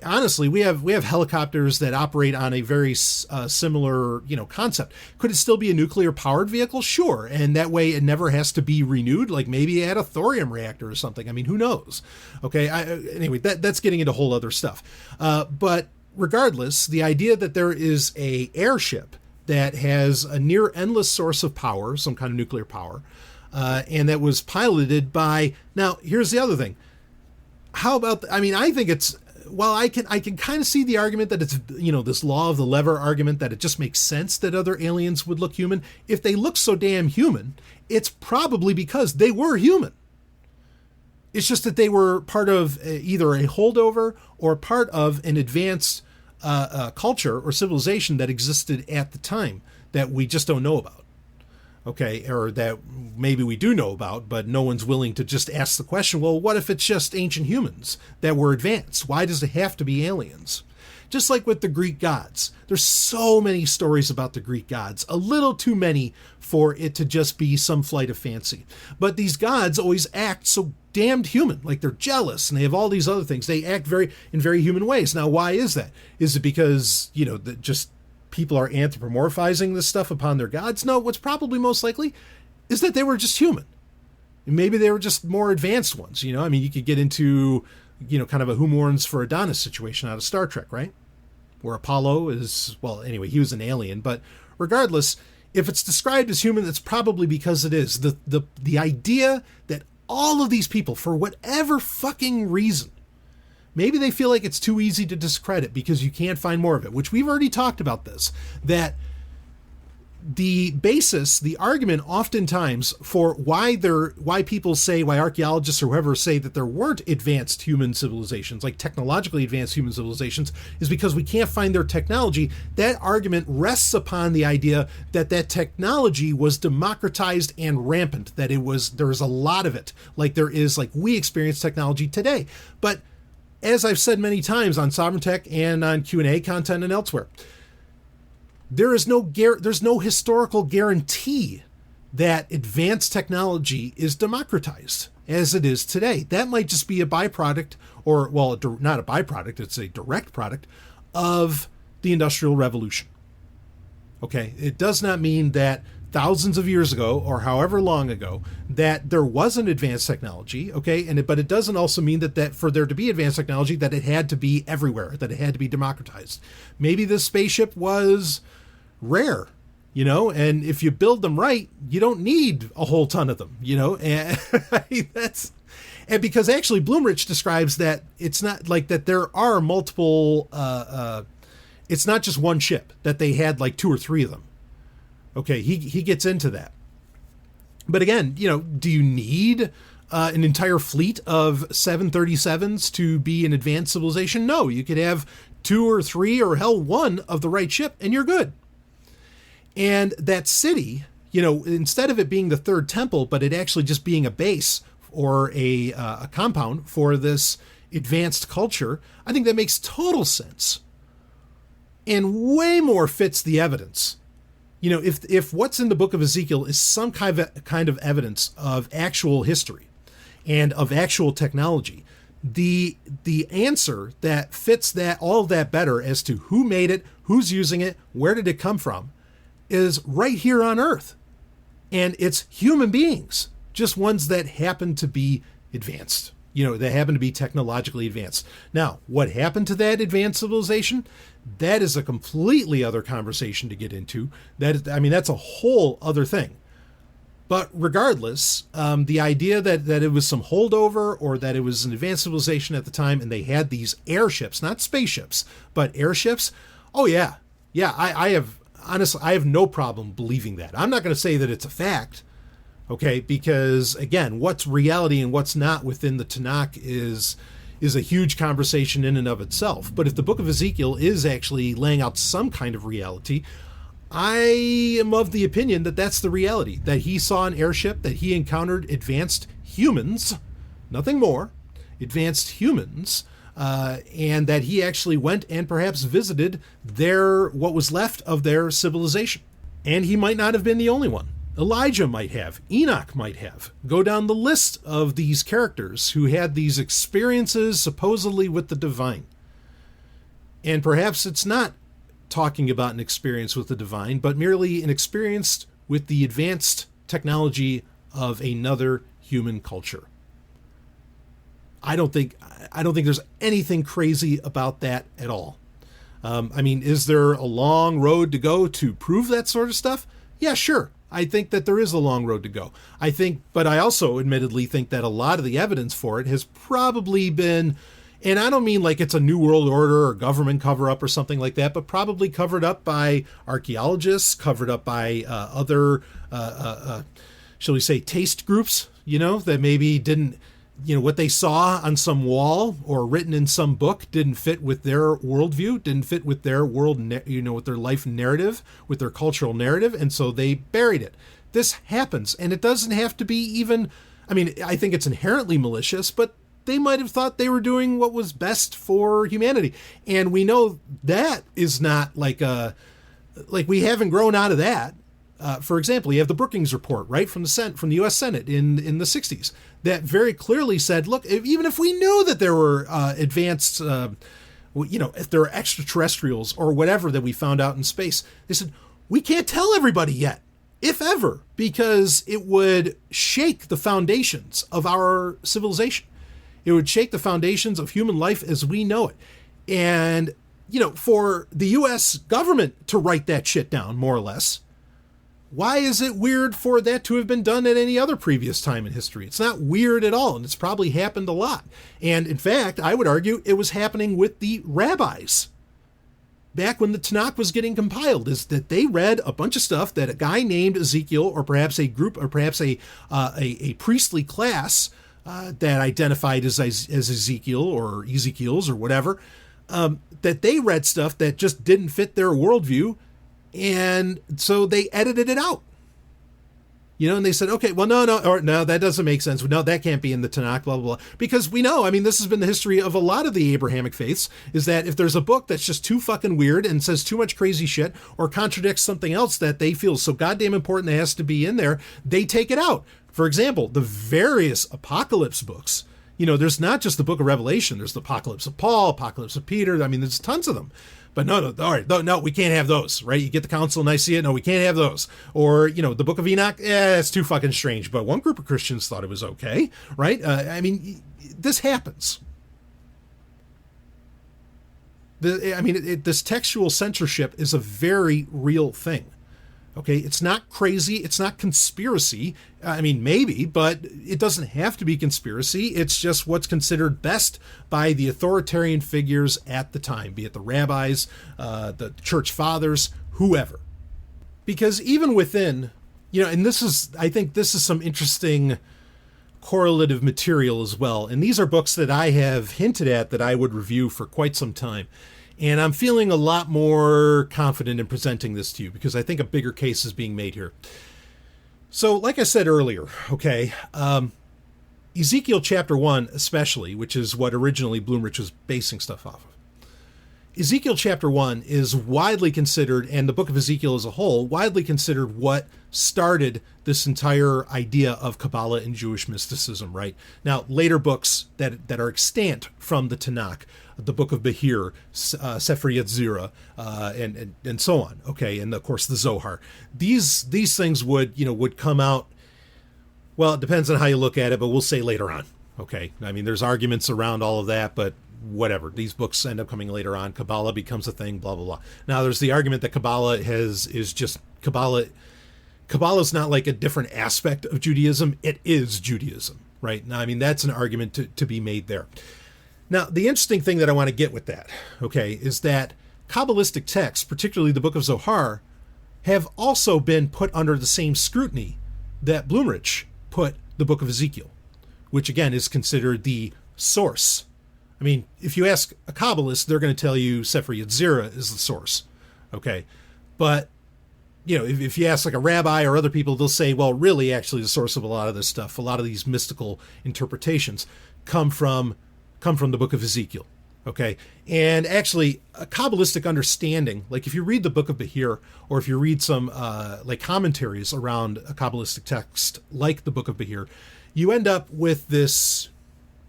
honestly, we have helicopters that operate on a very similar, concept. Could it still be a nuclear powered vehicle? Sure. And that way it never has to be renewed. Like maybe it had a thorium reactor or something. Who knows? Okay. Anyway, that's getting into whole other stuff. But regardless, the idea that there is a airship that has a near endless source of power, some kind of nuclear power, and that was piloted by, now here's the other thing. How about, I think it's, I can kind of see the argument that it's, this law of the lever argument, that it just makes sense that other aliens would look human. If they look so damn human, it's probably because they were human. It's just that they were part of either a holdover or part of an advanced culture or civilization that existed at the time that we just don't know about. Okay, or that maybe we do know about, but no one's willing to just ask the question, well, what if it's just ancient humans that were advanced? Why does it have to be aliens? Just like with the Greek gods. There's so many stories about the Greek gods, a little too many for it to just be some flight of fancy. But these gods always act so damned human, like they're jealous and they have all these other things. They act in very human ways. Now, why is that? Is it because, that just people are anthropomorphizing this stuff upon their gods? No, what's probably most likely is that they were just human. Maybe they were just more advanced ones. You could get into, kind of a who mourns for Adonis situation out of Star Trek, right? Where Apollo is, he was an alien, but regardless, if it's described as human, it's probably because it is. The idea that all of these people, for whatever fucking reason, maybe they feel like it's too easy to discredit because you can't find more of it, which we've already talked about this, that the basis, the argument oftentimes for why archaeologists or whoever say that there weren't advanced human civilizations, like technologically advanced human civilizations, is because we can't find their technology. That argument rests upon the idea that technology was democratized and rampant, that there was a lot of it, like we experience technology today. But as I've said many times on Sovereign Tech and on Q&A content and elsewhere, there's no historical guarantee that advanced technology is democratized as it is today. That might just be a byproduct, not a byproduct, it's a direct product of the Industrial Revolution. Okay, it does not mean that thousands of years ago or however long ago that there wasn't advanced technology, okay, but it doesn't also mean that for there to be advanced technology that it had to be everywhere, that it had to be democratized. Maybe this spaceship was rare, and if you build them right, you don't need a whole ton of them, and and because actually Blumrich describes that it's not like that there are multiple, it's not just one ship, that they had like 2 or 3 of them. Okay, he gets into that. But again, do you need an entire fleet of 737s to be an advanced civilization? No, you could have 2 or 3 or hell 1 of the right ship and you're good. And that city, instead of it being the third temple, but it actually just being a base or a compound for this advanced culture, I think that makes total sense and way more fits the evidence. If what's in the book of Ezekiel is some kind of evidence of actual history and of actual technology, the answer that fits that all of that better as to who made it, who's using it, where did it come from, is right here on Earth. And it's human beings, just ones that happen to be advanced, that happen to be technologically advanced. Now, what happened to that advanced civilization? That is a completely other conversation to get into. That's a whole other thing. But regardless, the idea that it was some holdover or that it was an advanced civilization at the time and they had these airships, not spaceships, but airships. Oh, yeah. Yeah, I have no problem believing that. I'm not going to say that it's a fact, okay, because, again, what's reality and what's not within the Tanakh is a huge conversation in and of itself. But if the book of Ezekiel is actually laying out some kind of reality, I am of the opinion that that's the reality, that he saw an airship, that he encountered advanced humans, nothing more, advanced humans, and that he actually went and perhaps visited what was left of their civilization. And he might not have been the only one. Elijah might have, Enoch might have. Go down the list of these characters who had these experiences supposedly with the divine. And perhaps it's not talking about an experience with the divine, but merely an experience with the advanced technology of another human culture. I don't think there's anything crazy about that at all. Is there a long road to go to prove that sort of stuff? Yeah, sure. I think that there is a long road to go. But I also admittedly think that a lot of the evidence for it has probably been, and I don't mean like it's a New World Order or government cover-up or something like that, but probably covered up by archaeologists, covered up by other, shall we say, taste groups, that maybe didn't, what they saw on some wall or written in some book didn't fit with their worldview, didn't fit with their with their life narrative, with their cultural narrative, and so they buried it. This happens, and it doesn't have to be even, I think it's inherently malicious, but they might have thought they were doing what was best for humanity. And we know that is not like we haven't grown out of that. For example, you have the Brookings report, right, from the U.S. Senate in the 60s that very clearly said, look, even if we knew that there were advanced, if there are extraterrestrials or whatever that we found out in space, they said, we can't tell everybody yet, if ever, because it would shake the foundations of our civilization. It would shake the foundations of human life as we know it. And, for the U.S. government to write that shit down, more or less, why is it weird for that to have been done at any other previous time in history? It's not weird at all, and it's probably happened a lot. And in fact, I would argue it was happening with the rabbis. back when the Tanakh was getting compiled, is that they read a bunch of stuff that a guy named Ezekiel, or perhaps a group, or perhaps a priestly class that identified as Ezekiel or Ezekiel's or whatever, that they read stuff that just didn't fit their worldview, and so they edited it out. And they said, okay, well, no, that doesn't make sense. No, that can't be in the Tanakh, blah, blah, blah. Because we know, this has been the history of a lot of the Abrahamic faiths, is that if there's a book that's just too fucking weird and says too much crazy shit or contradicts something else that they feel so goddamn important that has to be in there, they take it out. For example, the various apocalypse books, there's not just the book of Revelation, there's the Apocalypse of Paul, Apocalypse of Peter, there's tons of them. But no, all right, no, we can't have those, right? You get the Council of Nicaea, no, we can't have those. Or, the Book of Enoch, it's too fucking strange. But one group of Christians thought it was okay, right? This happens. This textual censorship is a very real thing. Okay, it's not crazy. It's not conspiracy. Maybe, but it doesn't have to be conspiracy. It's just what's considered best by the authoritarian figures at the time, be it the rabbis, the church fathers, whoever. Because even within, and I think this is some interesting correlative material as well. And these are books that I have hinted at that I would review for quite some time. And I'm feeling a lot more confident in presenting this to you because I think a bigger case is being made here. So, like I said earlier, okay, Ezekiel chapter 1 especially, which is what originally Blumrich was basing stuff off of. Ezekiel chapter 1 is widely considered, and the book of Ezekiel as a whole, widely considered what started this entire idea of Kabbalah and Jewish mysticism, right? Now, later books that are extant from the Tanakh, the book of Behir, Sefer Yetzirah, and so on, okay, and of course the Zohar. These things would come out, well, it depends on how you look at it, but we'll say later on, okay? There's arguments around all of that, but whatever. These books end up coming later on. Kabbalah becomes a thing, blah, blah, blah. Now, there's the argument that Kabbalah is just Kabbalah. Kabbalah is not like a different aspect of Judaism. It is Judaism, right? Now, that's an argument to be made there. Now, the interesting thing that I want to get with that, okay, is that Kabbalistic texts, particularly the book of Zohar, have also been put under the same scrutiny that Blumrich put the book of Ezekiel, which again is considered the source. If you ask a Kabbalist, they're going to tell you Sefer Yetzirah is the source, okay? But, if you ask like a rabbi or other people, they'll say, well, really, actually, the source of a lot of this stuff, a lot of these mystical interpretations come from the book of Ezekiel, okay? And actually, a Kabbalistic understanding, like if you read the book of Behir, or if you read some like commentaries around a Kabbalistic text like the book of Behir, you end up with this,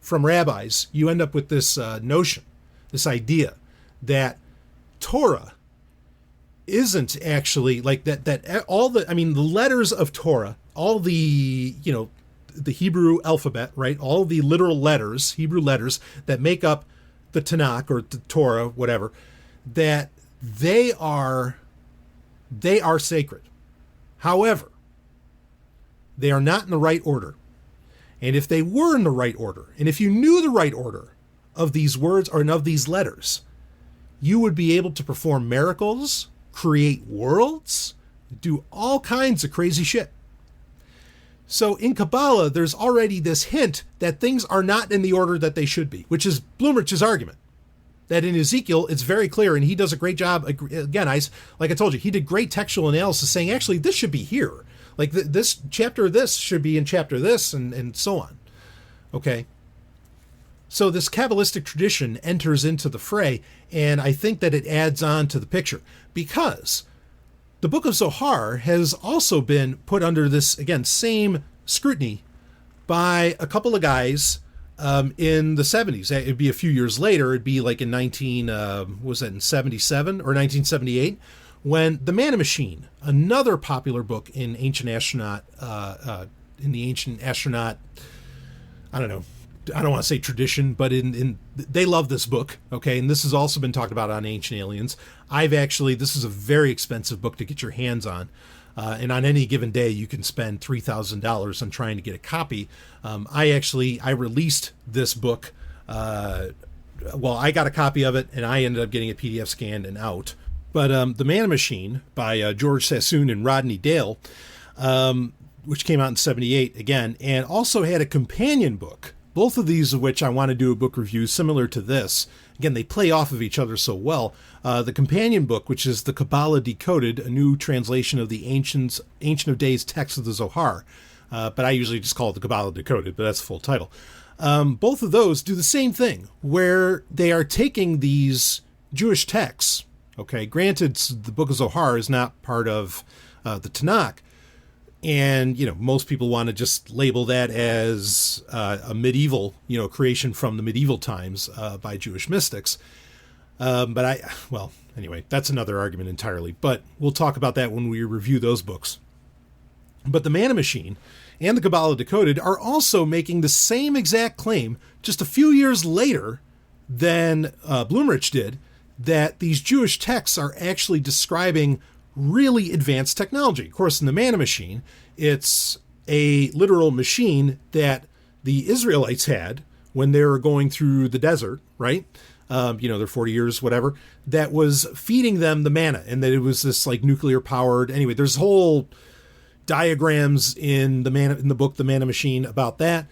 from rabbis, you end up with this notion, this idea that Torah isn't actually like that all the, the letters of Torah, all the, the Hebrew alphabet, right? All the literal letters, Hebrew letters that make up the Tanakh or the Torah, whatever, that they are sacred. However, they are not in the right order. And if they were in the right order, and if you knew the right order of these words or of these letters, you would be able to perform miracles, create worlds, do all kinds of crazy shit. So in Kabbalah, there's already this hint that things are not in the order that they should be, which is Blumrich's argument. That in Ezekiel, it's very clear, and he does a great job. Again, like I told you, he did great textual analysis saying, actually, this should be here. Like this chapter, this should be in chapter this, and so on. Okay? So this Kabbalistic tradition enters into the fray, and I think that it adds on to the picture. Because the book of Zohar has also been put under this, again, same scrutiny by a couple of guys in the 70s. It'd be a few years later. It'd be like in 1977 or 1978, when The Man and Machine, another popular book in ancient astronaut, I don't want to say tradition, but they love this book, okay? And this has also been talked about on Ancient Aliens. This is a very expensive book to get your hands on. And on any given day, you can spend $3,000 on trying to get a copy. I released this book well, I got a copy of it, and I ended up getting a PDF scanned and out. But The Man Machine by George Sassoon and Rodney Dale, which came out in 78 again, and also had a companion book, both of these of which I want to do a book review similar to this. Again, they play off of each other so well. The companion book, which is The Kabbalah Decoded, a new translation of the Ancient of Days text of the Zohar. But I usually just call it The Kabbalah Decoded, but that's the full title. Both of those do the same thing, where they are taking these Jewish texts. Okay, granted, the Book of Zohar is not part of the Tanakh, and most people want to just label that as a medieval, creation from the medieval times by Jewish mystics. Well, anyway, that's another argument entirely. But we'll talk about that when we review those books. But the Man Machine and the Kabbalah Decoded are also making the same exact claim just a few years later than Blumrich did, that these Jewish texts are actually describing really advanced technology. Of course, in the Man Machine, it's a literal machine that the Israelites had when they were going through the desert, right? Their 40 years, whatever, that was feeding them the manna, and that it was this like nuclear powered. Anyway, there's whole diagrams in the book, The Man Machine, about that,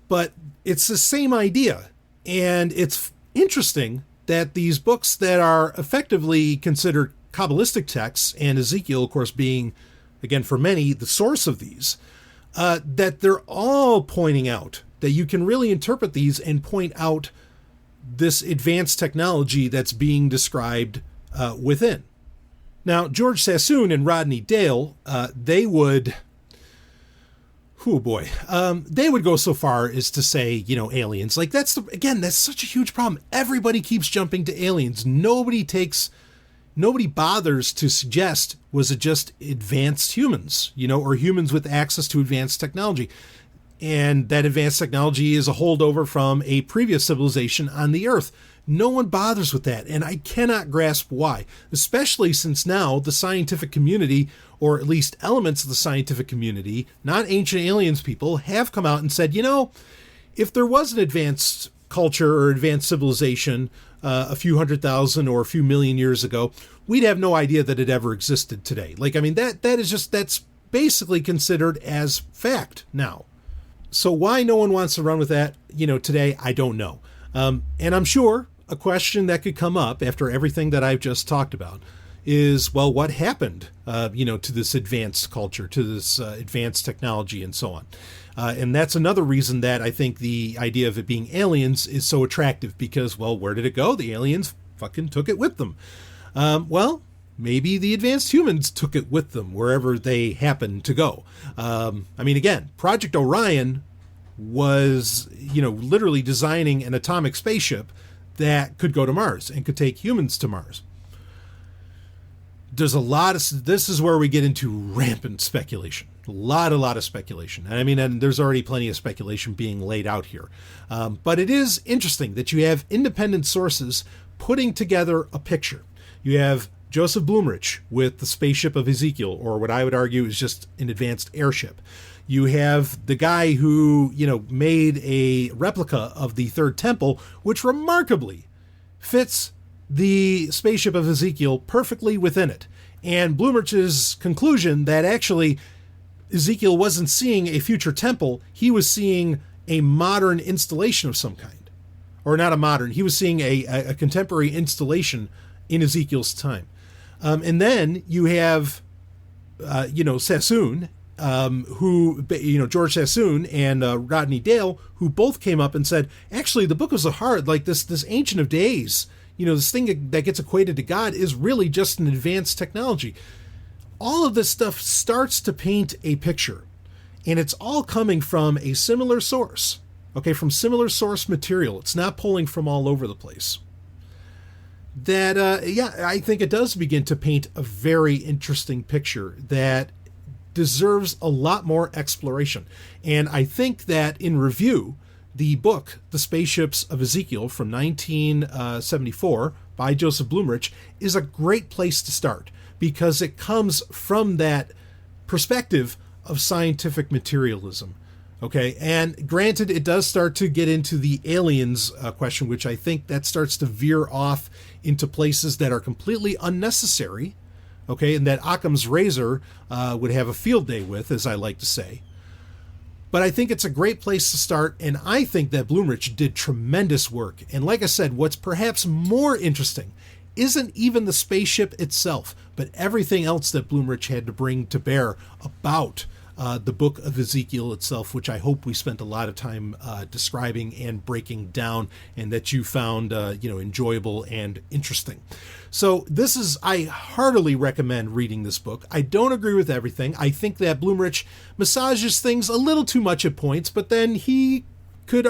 but it's the same idea. And it's interesting that these books that are effectively considered Kabbalistic texts, and Ezekiel, of course, being, again, for many, the source of these, that they're all pointing out that you can really interpret these and point out this advanced technology that's being described within. Now, George Sassoon and Rodney Dale, they would go so far as to say, aliens. Like, that's such a huge problem. Everybody keeps jumping to aliens. Nobody bothers to suggest, was it just advanced humans, or humans with access to advanced technology? And that advanced technology is a holdover from a previous civilization on the Earth. No one bothers with that, and I cannot grasp why, especially since now the scientific community, or at least elements of the scientific community, not ancient aliens people, have come out and said, if there was an advanced culture or advanced civilization a few 100,000 or a few million years ago, we'd have no idea that it ever existed today. That's basically considered as fact now. So why no one wants to run with that, today, I don't know. And I'm sure a question that could come up after everything that I've just talked about is, well, what happened, to this advanced culture, to this advanced technology and so on. And that's another reason that I think the idea of it being aliens is so attractive, because, well, where did it go? The aliens fucking took it with them. Well, maybe the advanced humans took it with them wherever they happened to go. Again, Project Orion was, literally designing an atomic spaceship that could go to Mars and could take humans to Mars. There's this is where we get into rampant speculation. A lot of speculation. And there's already plenty of speculation being laid out here. But it is interesting that you have independent sources putting together a picture. You have Joseph Blumrich with the Spaceship of Ezekiel, or what I would argue is just an advanced airship. You have the guy who, made a replica of the Third Temple, which remarkably fits the Spaceship of Ezekiel perfectly within it. And Blumrich's conclusion that actually Ezekiel wasn't seeing a future temple, he was seeing a modern installation of some kind. Or not a modern, he was seeing a contemporary installation in Ezekiel's time. And then you have, Sassoon, George Sassoon and Rodney Dale, who both came up and said, actually, the Book of Zohar, like this Ancient of Days, this thing that gets equated to God, is really just an advanced technology. All of this stuff starts to paint a picture, and it's all coming from a similar source, from similar source material. It's not pulling from all over the place. That, I think it does begin to paint a very interesting picture that deserves a lot more exploration. And I think that in review, the book, The Spaceships of Ezekiel from 1974 by Joseph Blumrich, is a great place to start, because it comes from that perspective of scientific materialism. Okay, and granted, it does start to get into the aliens question, which I think that starts to veer off into places that are completely unnecessary. Okay, and that Occam's razor would have a field day with, as I like to say. But I think it's a great place to start, and I think that Blumrich did tremendous work. And like I said, what's perhaps more interesting isn't even the spaceship itself, but everything else that Blumrich had to bring to bear about the book of Ezekiel itself, which I hope we spent a lot of time describing and breaking down, and that you found enjoyable and interesting. So I heartily recommend reading this book. I don't agree with everything. I think that Blumrich massages things a little too much at points, but then he could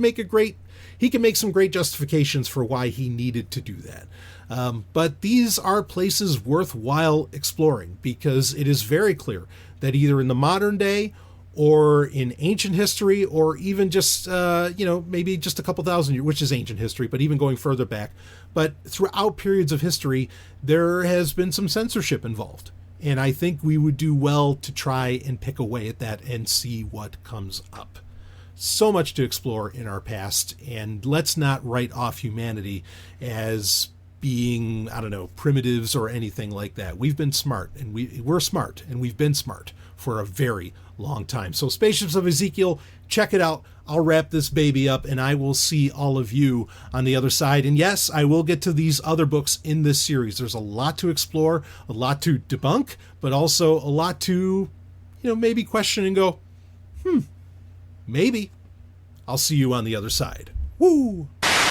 make some great justifications for why he needed to do that. But these are places worthwhile exploring, because it is very clear that either in the modern day or in ancient history, or even just, maybe just a couple thousand years, which is ancient history, but even going further back, but throughout periods of history, there has been some censorship involved. And I think we would do well to try and pick away at that and see what comes up. So much to explore in our past, and let's not write off humanity as being, primitives or anything like that. We've been smart, and we're smart, and we've been smart for a very long time. So Spaceships of Ezekiel, check it out. I'll wrap this baby up, and I will see all of you on the other side. And yes, I will get to these other books in this series. There's a lot to explore, a lot to debunk, but also a lot to, maybe question and go, maybe. I'll see you on the other side. Woo!